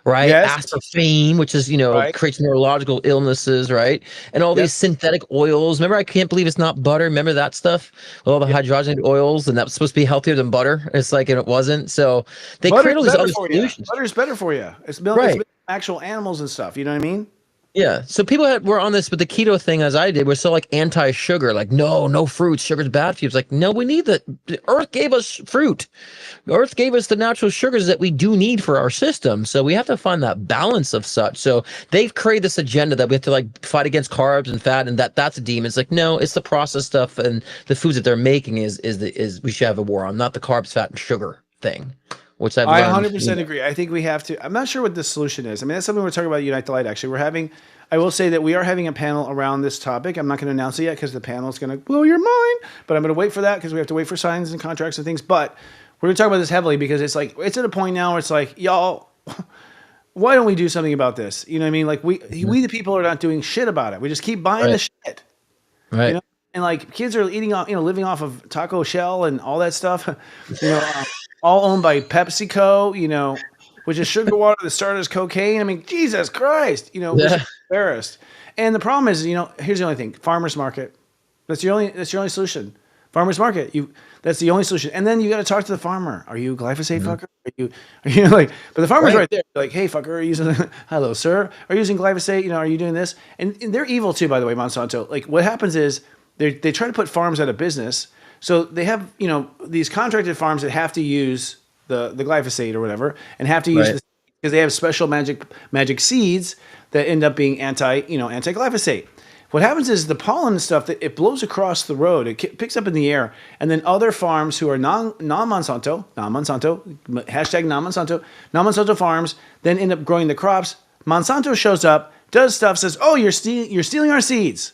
right? Aspartame, which is, creates neurological illnesses, right? And all these synthetic oils. Remember, I can't believe it's not butter. Remember that stuff? With all the hydrogenated oils, and that was supposed to be healthier than butter. It's like, and it wasn't. So they create all these other solutions. Butter's better for you. It's milk, it's actual animals and stuff. You know what I mean? Yeah. So people were on this with the keto thing, as I did. We're so like anti-sugar, like no fruits, sugar's bad for you. It's like, no, we need the earth gave us fruit. The earth gave us the natural sugars that we do need for our system. So we have to find that balance of such. So they've created this agenda that we have to like fight against carbs and fat, and that's a demon. It's like, no, it's the processed stuff and the foods that they're making is we should have a war on, not the carbs, fat, and sugar thing. Which I 100% agree. I think we have to. I'm not sure what the solution is. I mean, that's something we're talking about at Unite the Light. Actually, I will say that we are having a panel around this topic. I'm not going to announce it yet because the panel is going to blow your mind. But I'm going to wait for that because we have to wait for signs and contracts and things. But we're going to talk about this heavily because it's like, it's at a point now where it's like, y'all, why don't we do something about this? You know what I mean? like we the people are not doing shit about it. We just keep buying the shit. Right. And like kids are eating off, living off of Taco Shell and all that stuff. All owned by PepsiCo, which is sugar water that started as cocaine. I mean, Jesus Christ, we're embarrassed. And the problem is, here's the only thing: farmers market. That's your only solution. Farmers market. That's the only solution. And then you got to talk to the farmer. Are you glyphosate fucker? Are you like? But the farmer's right there. Like, hey fucker, are you using? Hello, sir. Are you using glyphosate? Are you doing this? And they're evil too, by the way, Monsanto. Like, what happens is they try to put farms out of business. So they have, these contracted farms that have to use the glyphosate or whatever, and have to use because they have special magic seeds that end up being anti-glyphosate. What happens is the pollen and stuff that it blows across the road, it picks up in the air, and then other farms who are non-Monsanto, hashtag non-Monsanto farms then end up growing the crops. Monsanto shows up, does stuff, says, "Oh, you're stealing our seeds,"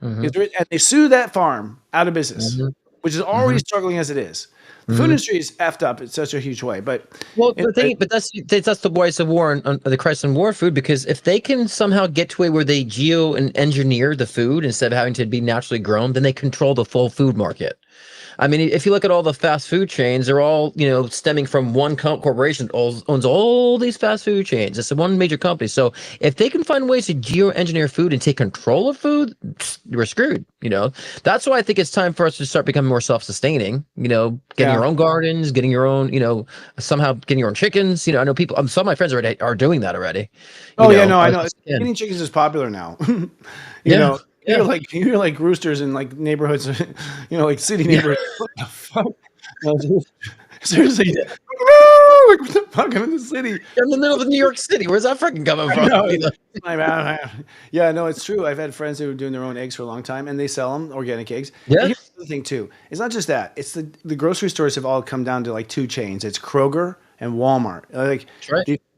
and they sue that farm out of business, which is already struggling as it is. The food industry is effed up in such a huge way, but that's the voice of war on the crisis in war food, because if they can somehow get to a where they geo and engineer the food instead of having to be naturally grown, then they control the full food market. I mean, if you look at all the fast food chains, they're all, stemming from one corporation owns all these fast food chains. It's one major company. So if they can find ways to geo-engineer food and take control of food, we're screwed. That's why I think it's time for us to start becoming more self-sustaining. Getting your own gardens, getting your own, somehow getting your own chickens. I know people. Some of my friends are doing that already. I know. Eating chickens is popular now. You're like roosters in like neighborhoods, like city neighborhoods. What the fuck? No, seriously. Like, what the fuck? I'm in the city. You're in the middle of New York City. Where's that freaking coming from? Yeah, no, it's true. I've had friends who are doing their own eggs for a long time, and they sell them, organic eggs. Yeah. And here's the thing too. It's not just that. It's the grocery stores have all come down to like two chains. It's Kroger and Walmart.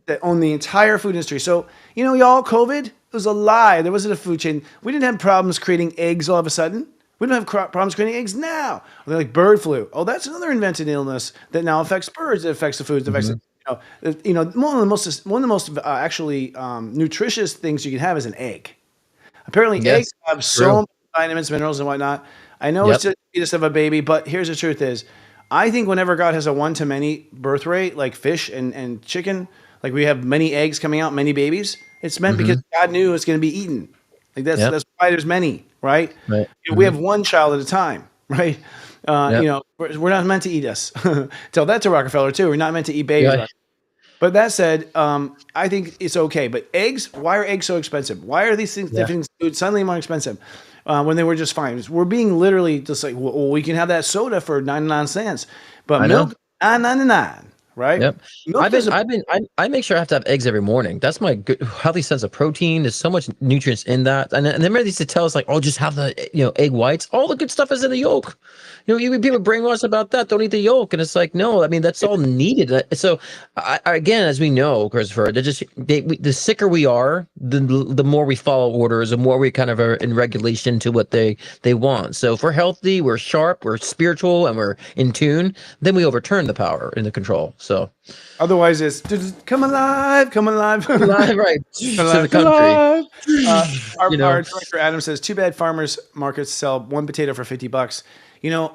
That own the entire food industry. So, y'all, COVID was a lie. There wasn't a food chain. We didn't have problems creating eggs all of a sudden. We don't have problems creating eggs now. They're like bird flu. Oh, that's another invented illness that now affects birds. It affects the food. It affects one of the most nutritious things you can have is an egg. Apparently, eggs have so many vitamins, minerals, and whatnot. I know it's just the fetus of a baby, but here's the truth: is I think whenever God has a one-to-many birth rate, like fish and chicken, like we have many eggs coming out, many babies, it's meant because God knew it's going to be eaten. Like that's why there's many, right? We have one child at a time, right? We're not meant to eat us. Tell that to Rockefeller too. We're not meant to eat babies. Right. But that said, I think it's okay. But eggs, why are eggs so expensive? Why are these things different foods suddenly more expensive when they were just fine? We're being literally just like, well, we can have that soda for 99 cents, but milk, $9.99. Right. Yep. I make sure I have to have eggs every morning. That's my good, healthy sense of protein. There's so much nutrients in that. And then they used to tell us like, oh, just have the egg whites. All the good stuff is in the yolk. Even people brainwashed about that. Don't eat the yolk. And it's like, no, I mean, that's all needed. So again, as we know, Christopher, the sicker we are, the more we follow orders, the more we kind of are in regulation to what they want. So if we're healthy, we're sharp, we're spiritual, and we're in tune, then we overturn the power and the control. So otherwise, it's come alive, right? To the country. Our director Adam says, "Too bad farmers markets sell one potato for $50."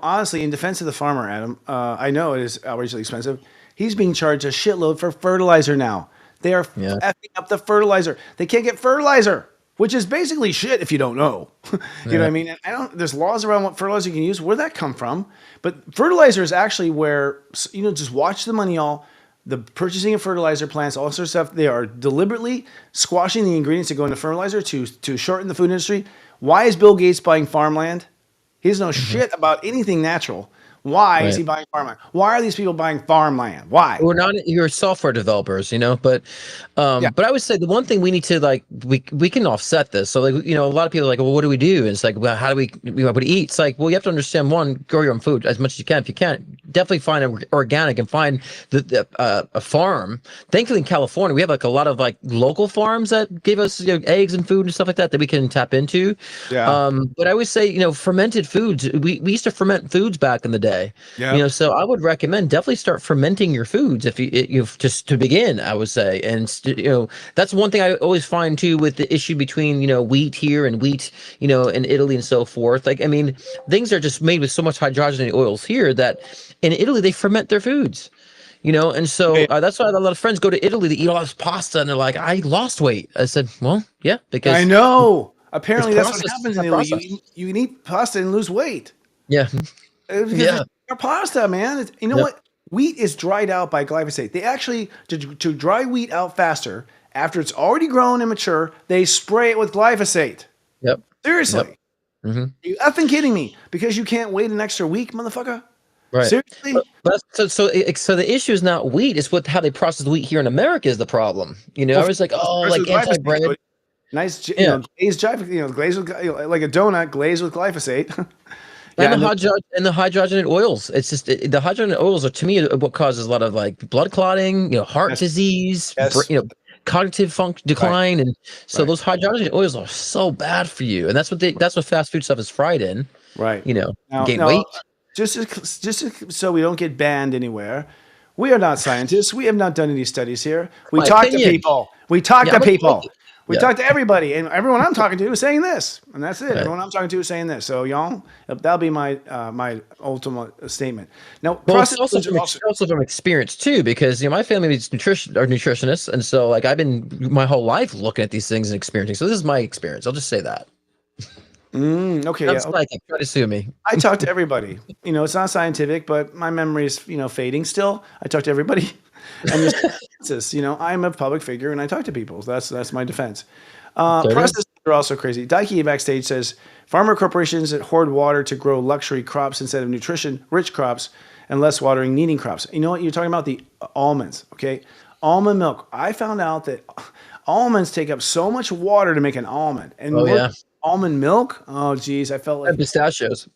Honestly, in defense of the farmer, Adam, I know it is outrageously expensive. He's being charged a shitload for fertilizer now. They are effing up the fertilizer. They can't get fertilizer, which is basically shit if you don't know. You know what I mean? There's laws around what fertilizer you can use. Where'd that come from? But fertilizer is actually where, just watch the money, y'all. The purchasing of fertilizer plants, all sorts of stuff, they are deliberately squashing the ingredients that go into fertilizer to shorten the food industry. Why is Bill Gates buying farmland? He doesn't know shit about anything natural. Why is he buying farmland? Why are these people buying farmland? Why? You're software developers, but I would say the one thing we need to we can offset this. So a lot of people are like, well, what do we do? And it's like, well, how do we eat? It's like, well, you have to understand, one, grow your own food as much as you can. If you can't, definitely find organic and find a farm. Thankfully in California, we have a lot of local farms that give us eggs and food and stuff like that we can tap into. Yeah. But I always say, fermented foods, we used to ferment foods back in the day. Yeah. So I would recommend definitely start fermenting your foods if you just to begin, I would say. And that's one thing I always find too with the issue between wheat here and wheat in Italy and so forth. Things are just made with so much hydrogenated oils here that in Italy they ferment their foods. And so that's why a lot of friends go to Italy to eat all this pasta and they're like, I lost weight. I said, well, yeah, because I know. Apparently that's what happens in Italy. You can eat pasta and lose weight. Yeah. Because pasta, man. What? Wheat is dried out by glyphosate. They actually, to dry wheat out faster, after it's already grown and mature, they spray it with glyphosate. Yep. Seriously. Yep. Mm-hmm. Are you effing kidding me? Because you can't wait an extra week, motherfucker? Right. Seriously? So the issue is not wheat; it's what how they process wheat here in America is the problem. You know, Well, I was like, oh, first like with glyphosate, anti-bread. Cody. Nice, Yeah, glazed glazed with, like a donut glazed with glyphosate. Yeah, and and then, the hydrogenated oils. It's just the hydrogenated oils are to me what causes a lot of like blood clotting, heart yes, disease, yes, cognitive function right, decline, and so right, those hydrogenated oils are so bad for you, and that's what fast food stuff is fried in. right. You know, gain Now, weight. so we don't get banned anywhere. We are not scientists. We have not done any studies here. We My talk to opinion. people. We talk Yeah, to I'm people. opinion. We Yeah. talk to everybody, and everyone I'm talking to is saying this, and that's it. Right. Everyone I'm talking to is saying this. So, y'all, that'll be my ultimate statement. Now, Well, it's processed foods are also also from experience too, because my family is nutritionists, and so like I've been my whole life looking at these things and experiencing. So this is my experience. I'll just say that. okay. I'm Yeah, psychic. Try to sue me. I talk to everybody. It's not scientific, but my memory is, fading still. I talk to everybody. And this, I'm a public figure and I talk to people. So that's my defense. There it Processed is. foods are also crazy. Daiki backstage says farmer corporations that hoard water to grow luxury crops instead of nutrition rich crops and less watering needing crops. You know what? You're talking about the almonds, okay? Almond milk. I found out that almonds take up so much water to make an almond. And Oh yeah, almond milk? Oh, geez. I felt and like pistachios.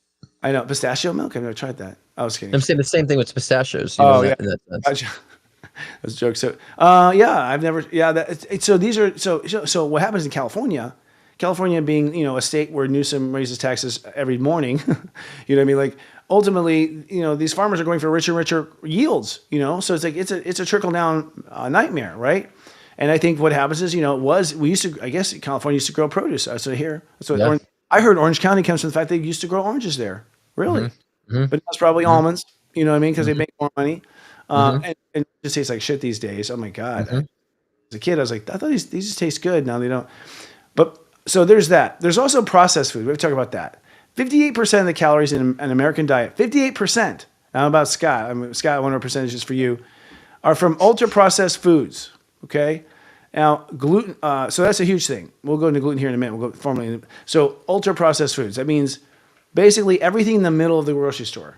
I know pistachio milk. I've never tried that. I was kidding. I'm saying the same thing with pistachios. Oh yeah, In that sense. gotcha. That's a joke. So yeah, I've never yeah. So these are so what happens in California? California being a state where Newsom raises taxes every morning. You know what I mean? Like ultimately, these farmers are going for richer and richer yields. So it's like it's a trickle down nightmare, right? And I think what happens is we used to, I guess California used to grow produce. That's what I hear. That's what Yeah. I heard. Orange County comes from the fact they used to grow oranges there. Really? Hmm. But that's probably almonds. You know what I mean? Because they make more money. Hmm. And it just tastes like shit these days. Oh my God. Hmm. As a kid, I was like, I thought these just taste good. Now they don't. But so there's that. There's also processed food. We have to talk about that. 58% of the calories in an American diet, 58%. Now about Scott. Scott, I want our percentages for you, are from ultra processed foods. Okay. Now, gluten, so that's a huge thing. We'll go into gluten here in a minute. We'll go formally. So ultra processed foods. That means basically everything in the middle of the grocery store.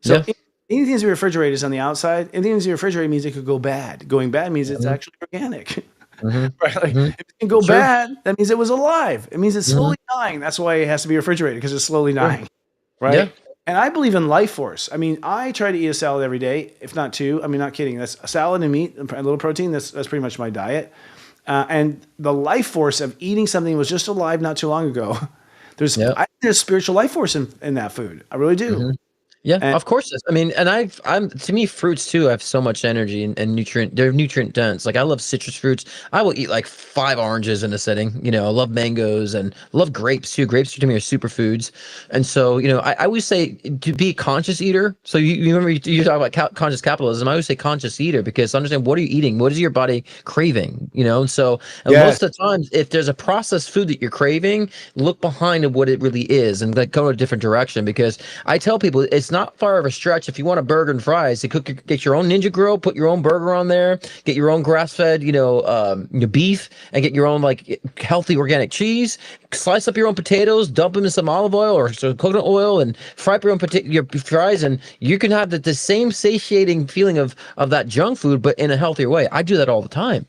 So Yeah. anything that's refrigerated is on the outside. Anything that's refrigerated means it could go bad. Going bad means it's actually organic. Hmm. Right? Like, Hmm. if it can go Sure. bad, that means it was alive. It means it's Hmm. slowly dying. That's why it has to be refrigerated because it's slowly Sure. dying. Right? Yeah. And I believe in life force. I mean, I try to eat a salad every day, if not two. I mean, not kidding. That's a salad and meat, a little protein. That's pretty much my diet. And the life force of eating something that was just alive not too long ago. Yeah. I think there's spiritual life force in that food. I really do. Hmm. Yeah, And of course. I mean, and I'm to me, fruits too have so much energy and nutrient. They're nutrient dense. Like I love citrus fruits. I will eat like 5 oranges in a sitting. I love mangoes and love grapes too. Grapes to me are superfoods. And so, I always say to be a conscious eater. So you remember you talk about conscious capitalism. I always say conscious eater because understand what are you eating? What is your body craving? And so and yes. most of the times, if there's a processed food that you're craving, look behind at what it really is and like go a different direction because I tell people it's not far of a stretch if you want a burger and fries. You get your own Ninja Grill, put your own burger on there, get your own grass-fed, beef, and get your own like healthy organic cheese. Slice up your own potatoes, dump them in some olive oil or some coconut oil, and fry up your fries, and you can have the same satiating feeling of that junk food, but in a healthier way. I do that all the time.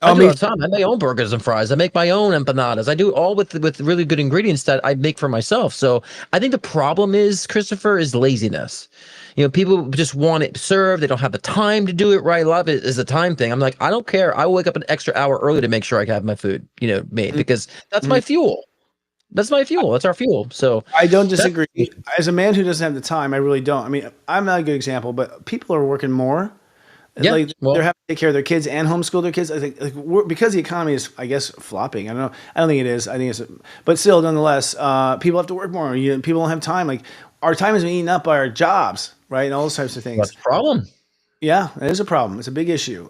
I do it all the time. I make my own burgers and fries. I make my own empanadas. I do it all with really good ingredients that I make for myself. So I think the problem is, Christopher, is laziness. People just want it served. They don't have the time to do it right. A lot of it is a time thing. I'm like, I don't care. I will wake up an extra hour early to make sure I have my food, made because that's my fuel. That's my fuel. That's our fuel. So I don't disagree. As a man who doesn't have the time, I really don't. I mean, I'm not a good example, but people are working more. yeah, Like well, they're having to take care of their kids and homeschool their kids. I think because the economy is, I guess, flopping. I don't know. I don't think it is. I think it's, but still, nonetheless, people have to work more. People don't have time. Like our time is being eaten up by our jobs, right, and all those types of that's things. the problem. Yeah, it is a problem. It's a big issue.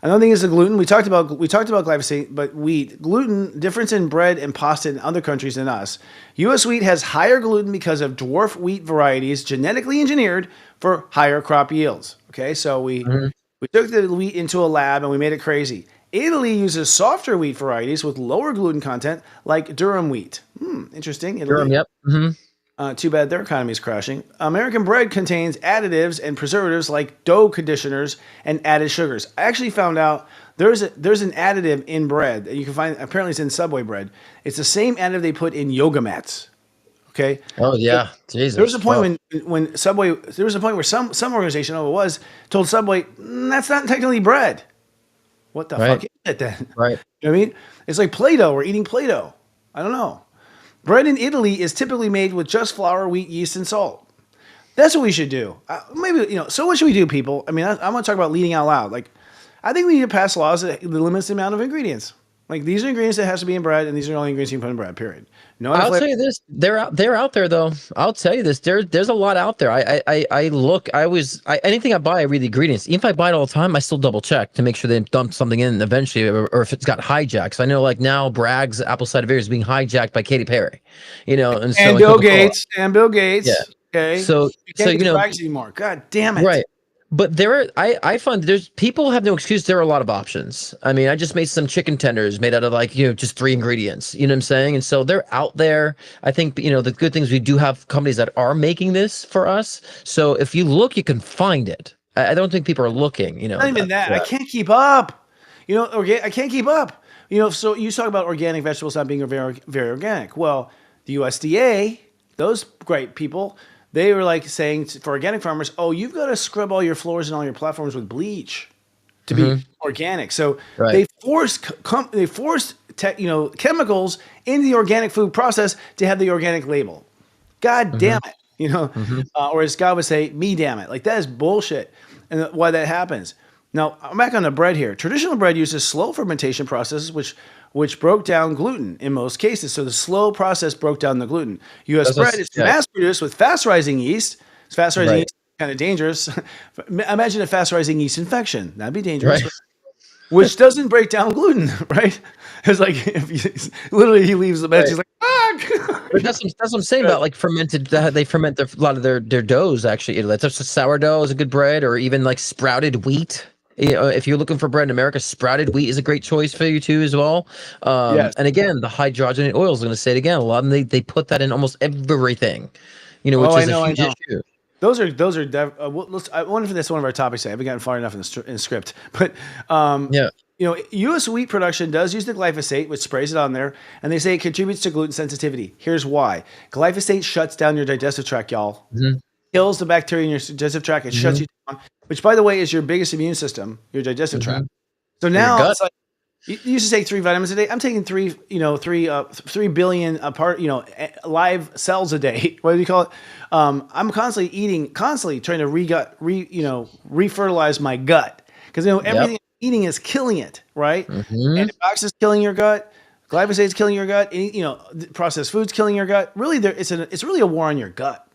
Another thing is the gluten. We talked about glyphosate, but wheat gluten difference in bread and pasta in other countries than us. U.S. wheat has higher gluten because of dwarf wheat varieties genetically engineered for higher crop yields. Okay, so we took the wheat into a lab and we made it crazy. Italy uses softer wheat varieties with lower gluten content, like durum wheat. Interesting. Italy. Durham, yep. Too bad their economy is crashing. American bread contains additives and preservatives like dough conditioners and added sugars. I actually found out there's an additive in bread that you can find. Apparently, it's in Subway bread. It's the same additive they put in yoga mats. Okay. Oh yeah, Jesus. There was a point when Subway. There was a point where some organization, it was, told Subway, that's not technically bread. What the fuck is it then? Right. You know what I mean? It's like Play-Doh. We're eating Play-Doh. I don't know. Bread in Italy is typically made with just flour, wheat, yeast, and salt. That's what we should do. Maybe, so what should we do, people? I mean, I want to talk about leading out loud. Like, I think we need to pass laws that limits the amount of ingredients. Like, these are ingredients that has to be in bread, and these are the only ingredients you can put in bread, period. No, I'll tell you this, they're out there though. I'll tell you this, there's a lot out there. Anything I buy, I read the ingredients. Even if I buy it all the time, I still double check to make sure they dumped something in eventually, or if it's got hijacked. So I know like now Bragg's apple cider vinegar is being hijacked by Katy Perry, and so and Bill Gates. Yeah. Okay. So you can't get the Brags anymore. God damn it. Right. But I find people have no excuse. There are a lot of options. I mean, I just made some chicken tenders made out of just 3 ingredients, you know what I'm saying? And so they're out there. I think, the good things, we do have companies that are making this for us. So if you look, you can find it. I don't think people are looking, Not even that. I can't keep up. I can't keep up. So you talk about organic vegetables not being very, very organic. Well, the USDA, those great people, they were like saying for organic farmers, oh, you've got to scrub all your floors and all your platforms with bleach to be organic. So they forced chemicals into the organic food process to have the organic label. God damn it, or as God would say, me damn it. Like, that is bullshit, and why that happens. Now, I'm back on the bread here. Traditional bread uses slow fermentation processes, which broke down gluten in most cases. So the slow process broke down the gluten. U.S. bread is mass-produced with fast-rising yeast. Fast-rising yeast is kind of dangerous. Imagine a fast-rising yeast infection. That'd be dangerous. Right. Which doesn't break down gluten, right? It's like, literally he leaves the bed, he's like, fuck! But that's what I'm saying about like fermented. They ferment a lot of their doughs actually. That's sourdough is a good bread, or even like sprouted wheat. If you're looking for bread in America, sprouted wheat is a great choice for you too as well. Yes. And again, the hydrogenated oils, I'm going to say it again, a lot of them, they put that in almost everything, which is a huge issue. Those are I wonder if that's one of our topics. I haven't gotten far enough in the script, but U.S. wheat production does use the glyphosate, which sprays it on there, and they say it contributes to gluten sensitivity. Here's why: glyphosate shuts down your digestive tract, y'all. Kills the bacteria in your digestive tract. It shuts you down, which, by the way, is your biggest immune system, your digestive tract. So now it's like you used to take 3 vitamins a day. I'm taking 3 billion live cells a day. What do you call it? I'm constantly trying to refertilize my gut, because everything I'm eating is killing it, right? Antibiotics is killing your gut. Glyphosate is killing your gut. Processed foods killing your gut. Really, it's really a war on your gut.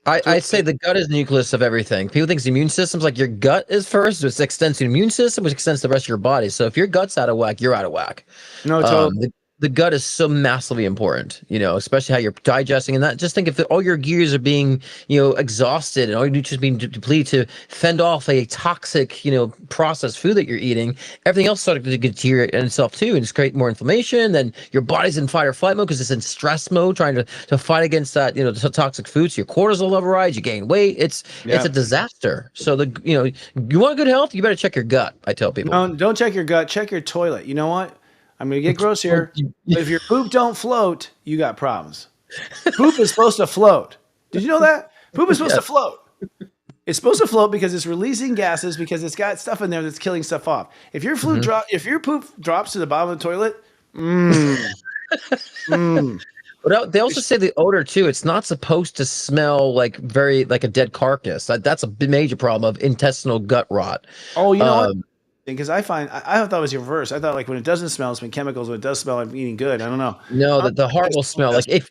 I'd say the gut is the nucleus of everything. People think the immune system's like your gut is first, which extends to the immune system, which extends to the rest of your body. So if your gut's out of whack, you're out of whack. No, totally. The gut is so massively important, especially how you're digesting and that. Just think if all your gears are being, exhausted and all your nutrients being depleted to fend off a toxic, processed food that you're eating, everything else started to deteriorate in itself too, and just create more inflammation. Then your body's in fight or flight mode because it's in stress mode, trying to fight against that, the toxic foods. So your cortisol level rise, you gain weight. It's a disaster. So you want good health, you better check your gut. I tell people. No, don't check your gut. Check your toilet. You know what? I'm going to get gross here. But if your poop don't float, you got problems. Poop is supposed to float. Did you know that? Poop is supposed to float. It's supposed to float because it's releasing gases, because it's got stuff in there that's killing stuff off. If your if your poop drops to the bottom of the toilet, But they also say the odor too. It's not supposed to smell like a dead carcass. That's a major problem of intestinal gut rot. Oh, you know what? Because I thought it was the reverse. I thought like when it doesn't smell, it's been chemicals. When it does smell, I'm eating good. I don't know. No, the heart will smell like if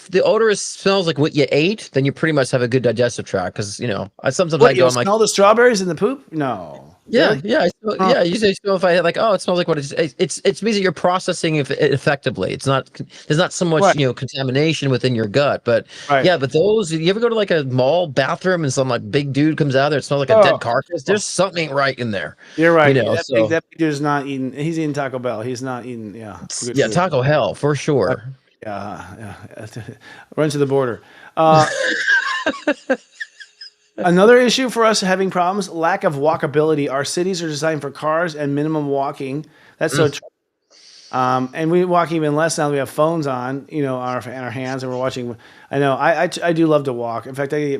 the odor smells like what you ate, then you pretty much have a good digestive tract. Because sometimes I go, I'm like, smell the strawberries in the poop? No. Yeah, really? yeah. Usually, if I like, it smells like what it means that you're processing it effectively. It's not there's not so much contamination within your gut, but but those, you ever go to like a mall bathroom and some like big dude comes out there, it smells like a dead carcass. There's something right in there. You're right. That big dude's not eating. He's eating Taco Bell. He's not eating. Taco Hell for sure. Yeah. Run to the border. Another issue for us having problems, lack of walkability. Our cities are designed for cars and minimum walking. That's so true. And we walk even less now that we have phones on, in our hands, and we're watching. I know. I do love to walk. In fact, I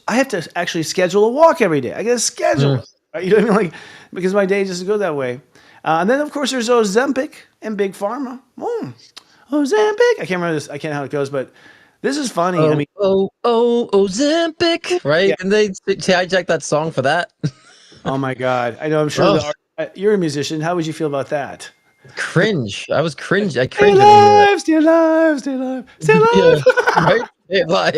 have to actually schedule a walk every day. I got to schedule it. Right? You know what I mean? Like, because my day just goes that way. And then of course there's Ozempic and Big Pharma. Ozempic. I can't remember this. I can't know how it goes, but this is funny. Ozempic, right? Yeah. And they hijacked that song for that. Oh my God! I know. I'm sure you're a musician. How would you feel about that? Cringe. I was cringe. I Stay cringed. alive, stay alive, stay alive, stay alive. Yeah, right? Stay alive.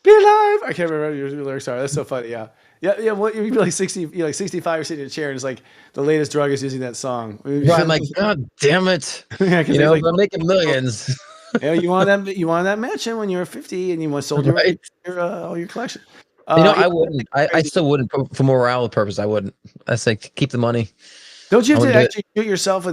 Be alive. I can't remember your lyrics are. That's so funny. Yeah. Well, you'd be like 60, you're like 65, you're sitting in a chair, and it's like the latest drug is using that song. Right, I'm like, God damn it! Yeah, like, I'm making millions. You wanted that mansion when you were 50, and you sold all your collection. I wouldn't. I still wouldn't for morale purpose. I wouldn't. I say keep the money. Don't you have to actually shoot yourself you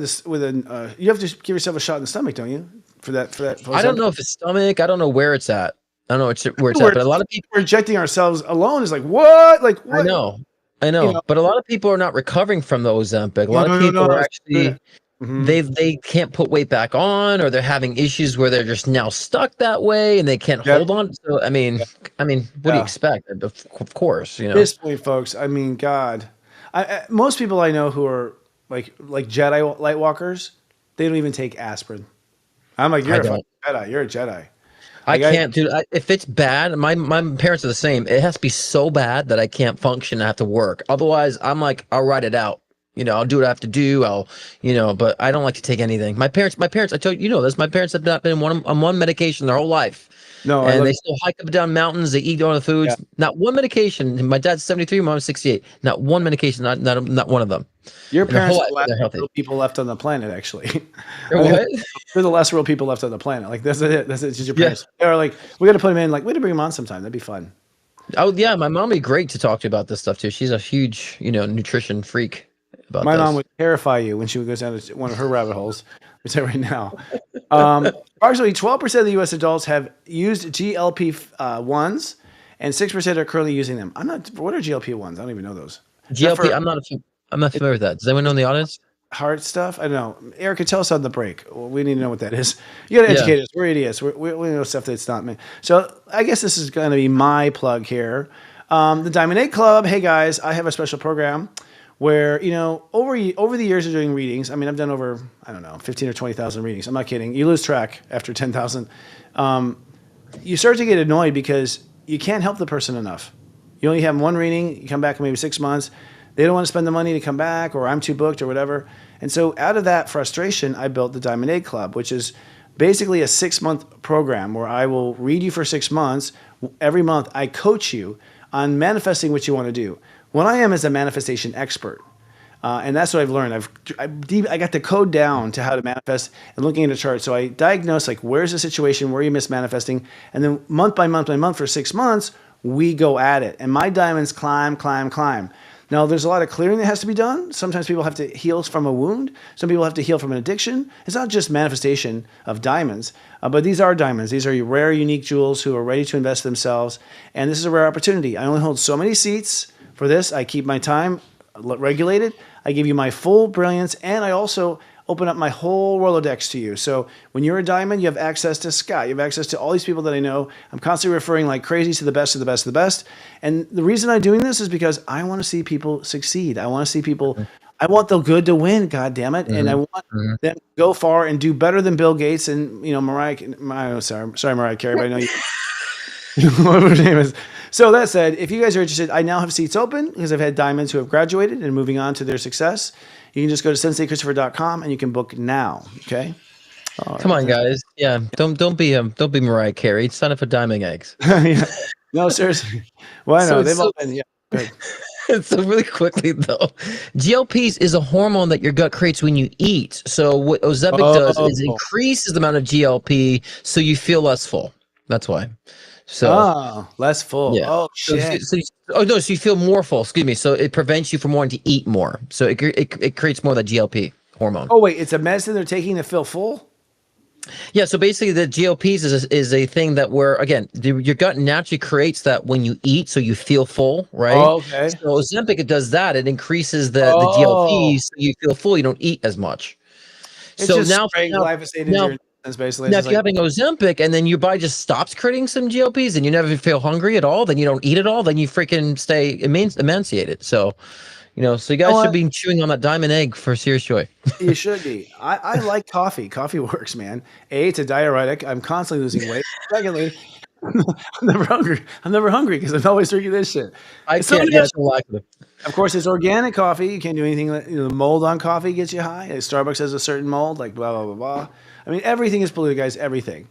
have to give yourself a shot in the stomach, don't you? For that. I don't know if it's stomach. I don't know where it's at. I don't know where it's at. But a lot of people injecting ourselves alone is like what? Like what? I know. But a lot of people are not recovering from the Ozempic. A lot of people are actually. They can't put weight back on, or they're having issues where they're just now stuck that way and they can't hold on. So I mean, what do you expect? Of course, At this point, folks. I mean, God, most people I know who are like Jedi light walkers, they don't even take aspirin. I'm like, you're a Jedi. You're a Jedi. I can't, dude. If it's bad, my parents are the same. It has to be so bad that I can't function. I have to work. Otherwise, I'm like, I'll ride it out. I'll do what I have to do. But I don't like to take anything. My parents, I told you, this. My parents have not been on one medication their whole life. No, and they still hike up and down mountains. They eat all the foods. Yeah. Not one medication. My dad's 73, mom's 68. Not one medication. Not one of them. Your parents are the last real people left on the planet, actually. What? They're the last real people left on the planet. Like that's it. That's it. It's just your parents. They're like, we got to put them in. Like, we got to bring them on sometime. That'd be fun. Oh yeah, my mom would be great to talk to about this stuff too. She's a huge, nutrition freak. My mom would terrify you when she goes down to one of her rabbit holes. We say right now. Approximately 12% of the U.S. adults have used GLP-1s, and 6% are currently using them. What are GLP-1s? I don't even know those. GLP. I'm not familiar with that. Does anyone know in the audience? Heart stuff? I don't know. Erica, tell us on the break. We need to know what that is. You got to educate us. We're idiots. We know stuff that's not me. So I guess this is going to be my plug here. The Diamond 8 Club. Hey guys, I have a special program where, over the years of doing readings, I mean, I've done over, 15 or 20,000 readings. I'm not kidding. You lose track after 10,000. You start to get annoyed because you can't help the person enough. You only have one reading. You come back in maybe 6 months. They don't want to spend the money to come back, or I'm too booked or whatever. And so out of that frustration, I built the Diamond 8 Club, which is basically a 6-month program where I will read you for 6 months. Every month, I coach you on manifesting what you want to do. What I am is a manifestation expert. And that's what I've learned. I got the code down to how to manifest and looking at a chart. So I diagnose, like, where's the situation, where are you mismanifesting? And then month by month for 6 months, we go at it. And my diamonds climb. Now, there's a lot of clearing that has to be done. Sometimes people have to heal from a wound. Some people have to heal from an addiction. It's not just manifestation of diamonds, but these are diamonds. These are rare, unique jewels who are ready to invest themselves. And this is a rare opportunity. I only hold so many seats for this. I keep my time regulated. I give you my full brilliance, and I also open up my whole Rolodex to you. So when you're a diamond, you have access to Scott. You have access to all these people that I know. I'm constantly referring like crazy to the best of the best of the best. And the reason I'm doing this is because I want to see people succeed. I want to see people, I want the good to win, God damn it. And I want them to go far and do better than Bill Gates and, Mariah Carey, but I know you. What her name is. So that said, if you guys are interested, I now have seats open because I've had diamonds who have graduated and moving on to their success. You can just go to senseiChristopher.com and you can book now. Okay. Come on, guys. Yeah. Don't be Mariah Carey. Sign up for Diamond Eggs. Yeah. No, seriously. Well, I know they've all been. Yeah. Good. So really quickly though, GLPs is a hormone that your gut creates when you eat. So what Ozempic does is increases the amount of GLP, so you feel less full. That's why. So less full. Yeah. Oh shit. So you feel more full. Excuse me. So it prevents you from wanting to eat more. So it creates more of that GLP hormone. Oh wait, it's a medicine they're taking to feel full? Yeah, so basically the GLPs is a thing that where again your gut naturally creates that when you eat, so you feel full, right? Oh, okay. So Ozempic, it does that. It increases the Oh, GLPs, so you feel full. You don't eat as much. it's So just now spraying now glyphosate into now your intestines, basically. It's now just if you're like, having Ozempic and then your body just stops creating some GLPs and you never feel hungry at all, then you don't eat at all, then you freaking stay emaciated. So so you you know guys should what? be chewing on that diamond egg for serious joy. You should be. I like coffee. Coffee works, man. A, it's a diuretic. I'm constantly losing weight. Secondly, I'm never hungry. I'm never hungry because I'm always drinking this shit. I It's so can't. Yeah, good. it's a laxative. Of course, it's organic coffee. You can't do anything. The mold on coffee gets you high. Starbucks has a certain mold, like blah blah blah blah. I mean, everything is polluted, guys. Everything.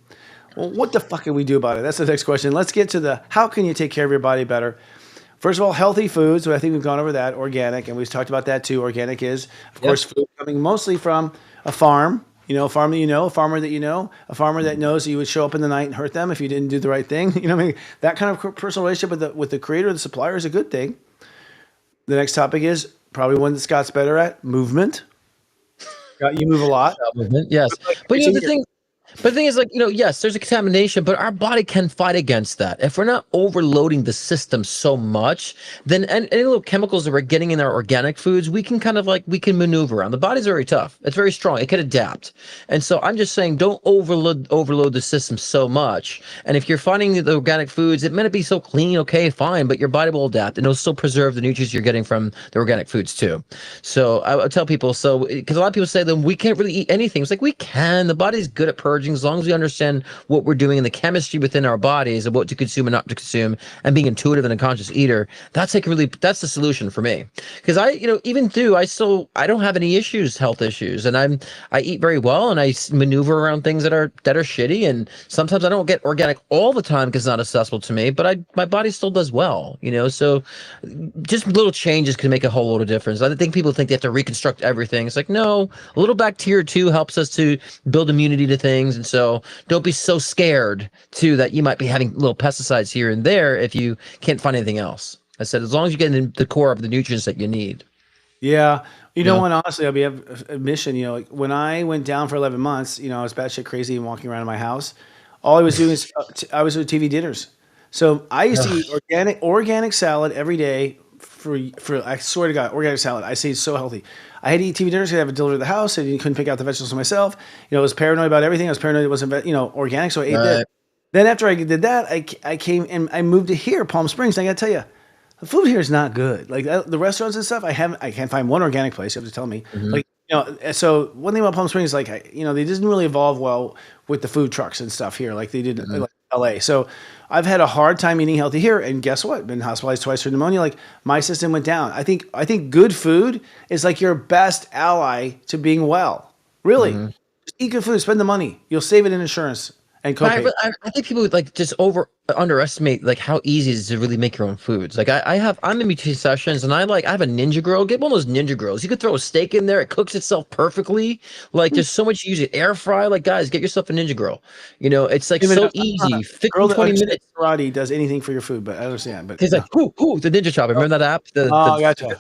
Well, what the fuck can we do about it? That's the next question. Let's get to the how can you take care of your body better. First of all, healthy foods. So I think we've gone over that. Organic, and we've talked about that too. Organic is, of Yep. course, food coming mostly from a farm. A farm that you know, a farmer that you know, a farmer that knows that you would show up in the night and hurt them if you didn't do the right thing. You know what I mean? That kind of personal relationship with the creator, the supplier, is a good thing. The next topic is probably one that Scott's better at: movement. Scott, you move a lot. Movement, yes. Like But every single the year. thing But the thing is, like, yes, there's a contamination, but our body can fight against that. If we're not overloading the system so much, then any little chemicals that we're getting in our organic foods, we can kind of like, we can maneuver around. The body's very tough. It's very strong. It can adapt. And so I'm just saying, don't overload the system so much. And if you're finding the organic foods, it may not be so clean, okay, fine, but your body will adapt and it'll still preserve the nutrients you're getting from the organic foods too. So I would tell people, because a lot of people say that we can't really eat anything. It's like, we can. The body's good at purging as long as we understand what we're doing and the chemistry within our bodies of what to consume and not to consume, and being intuitive and a conscious eater. That's that's the solution for me. Because even though I don't have any health issues, and I eat very well, and I maneuver around things that are shitty, and sometimes I don't get organic all the time because it's not accessible to me, but my body still does well. So just little changes can make a whole lot of difference. I think people think they have to reconstruct everything. It's like, no, a little bacteria too helps us to build immunity to things. And so don't be so scared too that you might be having little pesticides here and there if you can't find anything else. I said, as long as you get in the core of the nutrients that you need. Yeah. You know Yeah. what? Honestly, I'll be admission. Like when I went down for 11 months, I was batshit crazy and walking around in my house. All I was doing is I was with TV dinners. So I used to eat organic salad every day for I swear to God, organic salad. I say it's so healthy. I had to eat TV dinners. I have it delivered to the house, and you couldn't pick out the vegetables for myself. I was paranoid about everything. I was paranoid it wasn't organic, so I ate this. Right. Then after I did that, I came and I moved to here, Palm Springs. And I got to tell you, the food here is not good. Like the restaurants and stuff, I can't find one organic place. You have to tell me. Mhm. So one thing about Palm Springs is like, they didn't really evolve well with the food trucks and stuff here, like they did in like LA. So I've had a hard time eating healthy here. And guess what? Been hospitalized twice for pneumonia. Like my system went down. I think good food is like your best ally to being well. Really, just eat good food. Spend the money. You'll save it in insurance and But copay. I think people would like just underestimate like how easy it is to really make your own foods. Like I'm in between sessions and I have a Ninja grill. Get one of those Ninja grills. You could throw a steak in there. It cooks itself perfectly. Like there's so much you use it. Air fry. Like guys, get yourself a Ninja grill. It's like Even so a easy. girl 15, that 20 understands minutes. karate does anything for your food, but I understand. But He's like, whoo, the Ninja Chopper. Remember that app? oh, gotcha.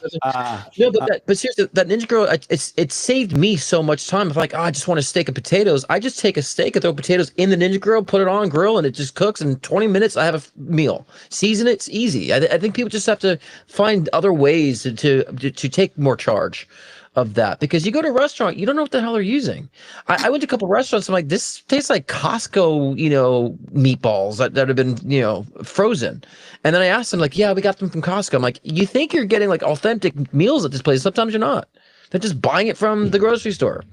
No, but seriously, that Ninja Grill, it saved me so much time. If like, I just want a steak and potatoes, I just take a steak and throw potatoes in the Ninja Grill, put it on grill, and it just cooks. In 20 minutes, I have a meal. Season it, it's easy. I think people just have to find other ways to take more charge of that, because you go to a restaurant, you don't know what the hell they're using. I went to a couple restaurants. I'm like, this tastes like Costco, meatballs that have been, frozen. And then I asked them, like, yeah, we got them from Costco. I'm like, you think you're getting like authentic meals at this place? Sometimes you're not. They're just buying it from the grocery store.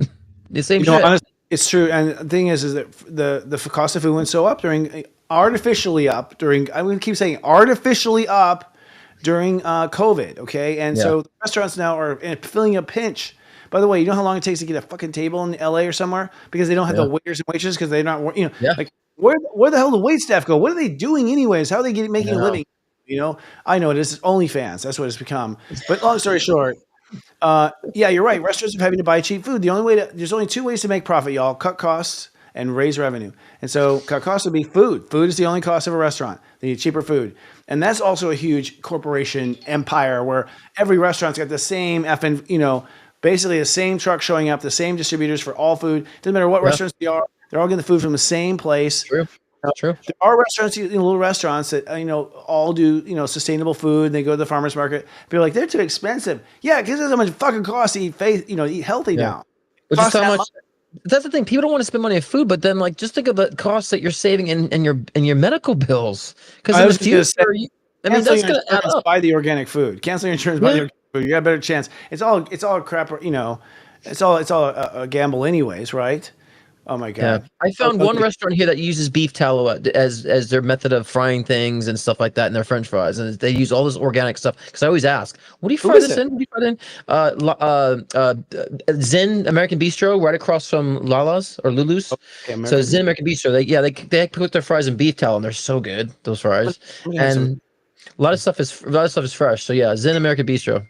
The same shit. Honestly, it's true. And the thing is that the cost of food went so up artificially up during. I'm going to keep saying artificially up during COVID. Okay, and Yeah. so the restaurants now are feeling a pinch. By the way, you know how long it takes to get a fucking table in LA or somewhere because they don't have the waiters and waitresses because they're not, Yeah. like where the hell do the wait staff go? What are they doing anyways? How are they making a Yeah. living? I know it is OnlyFans. That's what it's become. But long story short, yeah, you're right. Restaurants are having to buy cheap food. There's only two ways to make profit, y'all: cut costs and raise revenue. And so, cut costs would be food. Food is the only cost of a restaurant. They need cheaper food, and that's also a huge corporation empire where every restaurant's got the same effing, basically the same truck showing up, the same distributors for all food. Doesn't matter what restaurants they are. They're all getting the food from the same place. True. True. There are restaurants, little restaurants that all do sustainable food. And they go to the farmers market. People are like, they're too expensive. Yeah, because there's how much fucking cost to eat healthy now. Which is how much. That's the thing. People don't want to spend money on food, but then just think of the costs that you're saving in your medical bills. Because in the future, that's going to add up. Buy the organic food. Cancel your insurance. Buy the organic food. You got a better chance. It's all crap. It's all a gamble, anyways, right? Oh my God! Yeah. I found one restaurant here that uses beef tallow as their method of frying things and stuff like that in their French fries, and they use all this organic stuff. Because I always ask, "What do you fry this in? What do you fry it in?" Zen American Bistro, right across from Lala's or Lulu's. Okay, so Zen American Bistro, they put their fries in beef tallow, and they're so good. Those fries, and a lot of stuff is fresh. So yeah, Zen American Bistro.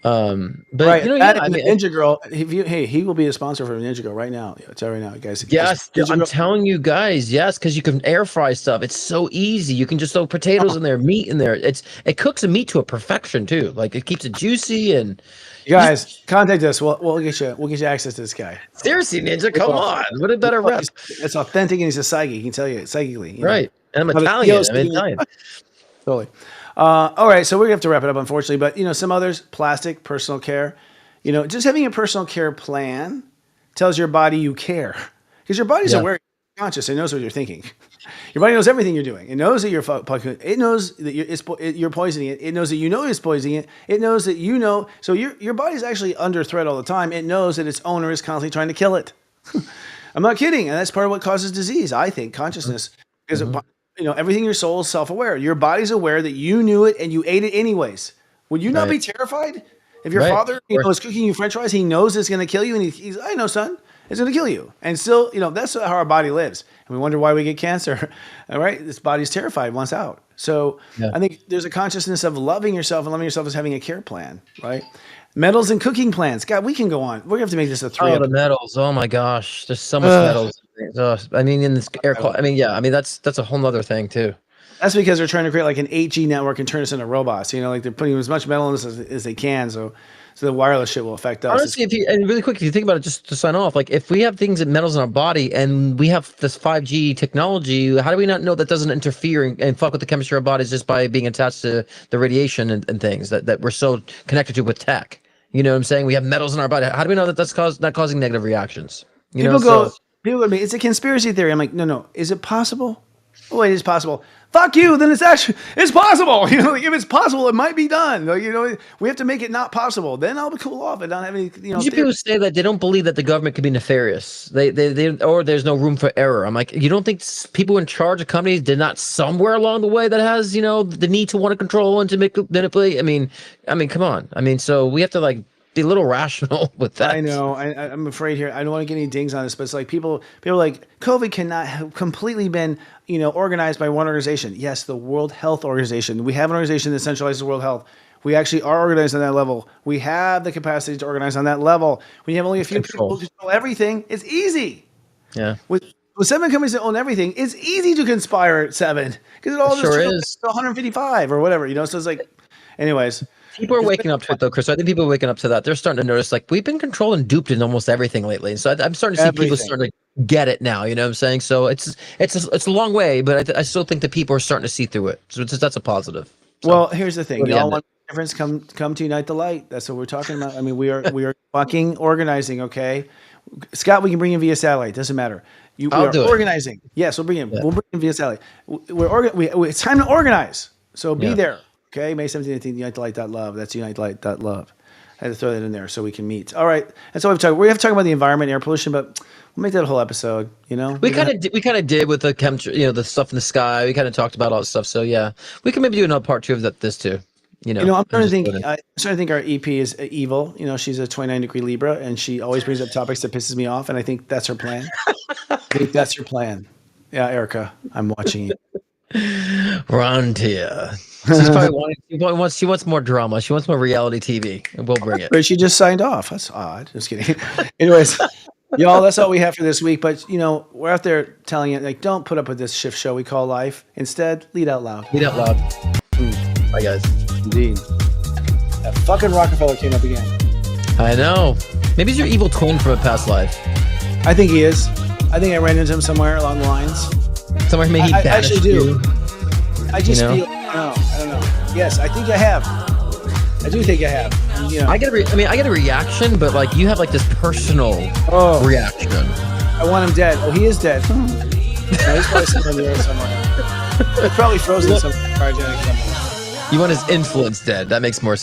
But right, Ninja Girl. He will be a sponsor for Ninja Girl right now. I'll tell you right now, guys. Yes, I'm telling you guys, yes, because you can air fry stuff. It's so easy. You can just throw potatoes in there, meat in there. It cooks the meat to a perfection too. Like it keeps it juicy and. You guys, contact us. We'll get you access to this guy. Seriously, Ninja, come on. What a better rep. It's authentic and he's a psychic. He can tell you psychically. Right. And I'm Italian. Totally. All right, so we're gonna have to wrap it up, unfortunately. But some others, plastic, personal care. Just having a personal care plan tells your body you care, because your body's aware, conscious, it knows what you're thinking. Your body knows everything you're doing. It knows that it knows that you're poisoning it. It knows that it's poisoning it. It knows that So your body's actually under threat all the time. It knows that its owner is constantly trying to kill it. I'm not kidding, and that's part of what causes disease. I think consciousness, because everything in your soul is self-aware. Your body's aware that you knew it and you ate it anyways. Would you not be terrified if your father, is cooking you French fries? He knows it's going to kill you, and he's, I know, son, it's going to kill you. And still, that's how our body lives. And we wonder why we get cancer. All right, this body's terrified, wants out. So I think there's a consciousness of loving yourself, and loving yourself is having a care plan, right? Metals and cooking plans. God, we can go on. We're going to have to make this a 3. Oh, the metals. Oh my gosh, there's so much metals. In this air quality. That's a whole nother thing too. That's because they're trying to create like an 8G network and turn us into robots. Like they're putting as much metal in us as they can, so the wireless shit will affect us. Honestly, really quick, if you think about it, just to sign off, like if we have things that metals in our body and we have this 5G technology, how do we not know that doesn't interfere and fuck with the chemistry of our bodies just by being attached to the radiation and things that we're so connected to with tech? You know what I'm saying? We have metals in our body. How do we know that that's not causing negative reactions? People go to me, it's a conspiracy theory. I'm like, no. Is it possible? Oh, it is possible. Fuck you. Then it's possible. If it's possible, it might be done. We have to make it not possible. Then I'll cool off and not have any. People say that they don't believe that the government could be nefarious. They or there's no room for error. I'm like, you don't think people in charge of companies did not somewhere along the way that has the need to want to control and to manipulate? I mean, come on. So we have to be a little rational with that. I know. I'm afraid here. I don't want to get any dings on this, but it's like people are like, COVID cannot have completely been, organized by one organization. Yes, the World Health Organization. We have an organization that centralizes world health. We actually are organized on that level. We have the capacity to organize on that level. When you have only a few people who control everything, it's easy. Yeah. With 7 companies that own everything, it's easy to conspire at 7 because it all just to 155 or whatever. So it's like, anyways. People are waking up to it though, Chris. I think people are waking up to that. They're starting to notice we've been controlled and duped in almost everything lately. And so I'm starting to see people starting to get it now. You know what I'm saying? So it's a long way, but I still think that people are starting to see through it. So that's a positive. So, well, here's the thing. Y'all want difference? Come to Unite the Light. That's what we're talking about. We are fucking organizing. Okay, Scott, we can bring in via satellite. Doesn't matter. We are organizing. Yes, we'll bring in. Yeah. We'll bring in via satellite. It's time to organize. So be there. Okay, May 17th, unitethelight.love. That's unitethelight.love. I had to throw that in there so we can meet. All right, that's all we've talked. We have to talk about the environment, air pollution, but we'll make that a whole episode. We kind of did with the chemistry, the stuff in the sky. We kind of talked about all that stuff. So yeah, we can maybe do another part 2 of this too. I'm starting to think our EP is evil. She's a 29-degree Libra, and she always brings up topics that pisses me off, and I think that's her plan. I think that's her plan. Yeah, Erica, I'm watching you. Rontia. She's probably she wants more drama. She wants more reality TV, and we'll bring it. But she just signed off. That's odd. Just kidding. Anyways, y'all, that's all we have for this week. But we're out there telling you, don't put up with this shift show we call life. Instead, lead out loud. Lead out loud. Bye, guys. Indeed. That fucking Rockefeller came up again. I know. Maybe he's your evil twin from a past life. I think he is. I think I ran into him somewhere along the lines. Somewhere maybe he I banished actually do. you. I just You know? feel. I don't know. Yes, I think I have. I do think I have. And, you know, I get a reaction, but like you have like this personal reaction. I want him dead. Oh, he is dead. No, he's probably somewhere in the air somewhere. He's probably frozen in some cryogenic somewhere. You want his influence dead. That makes more sense.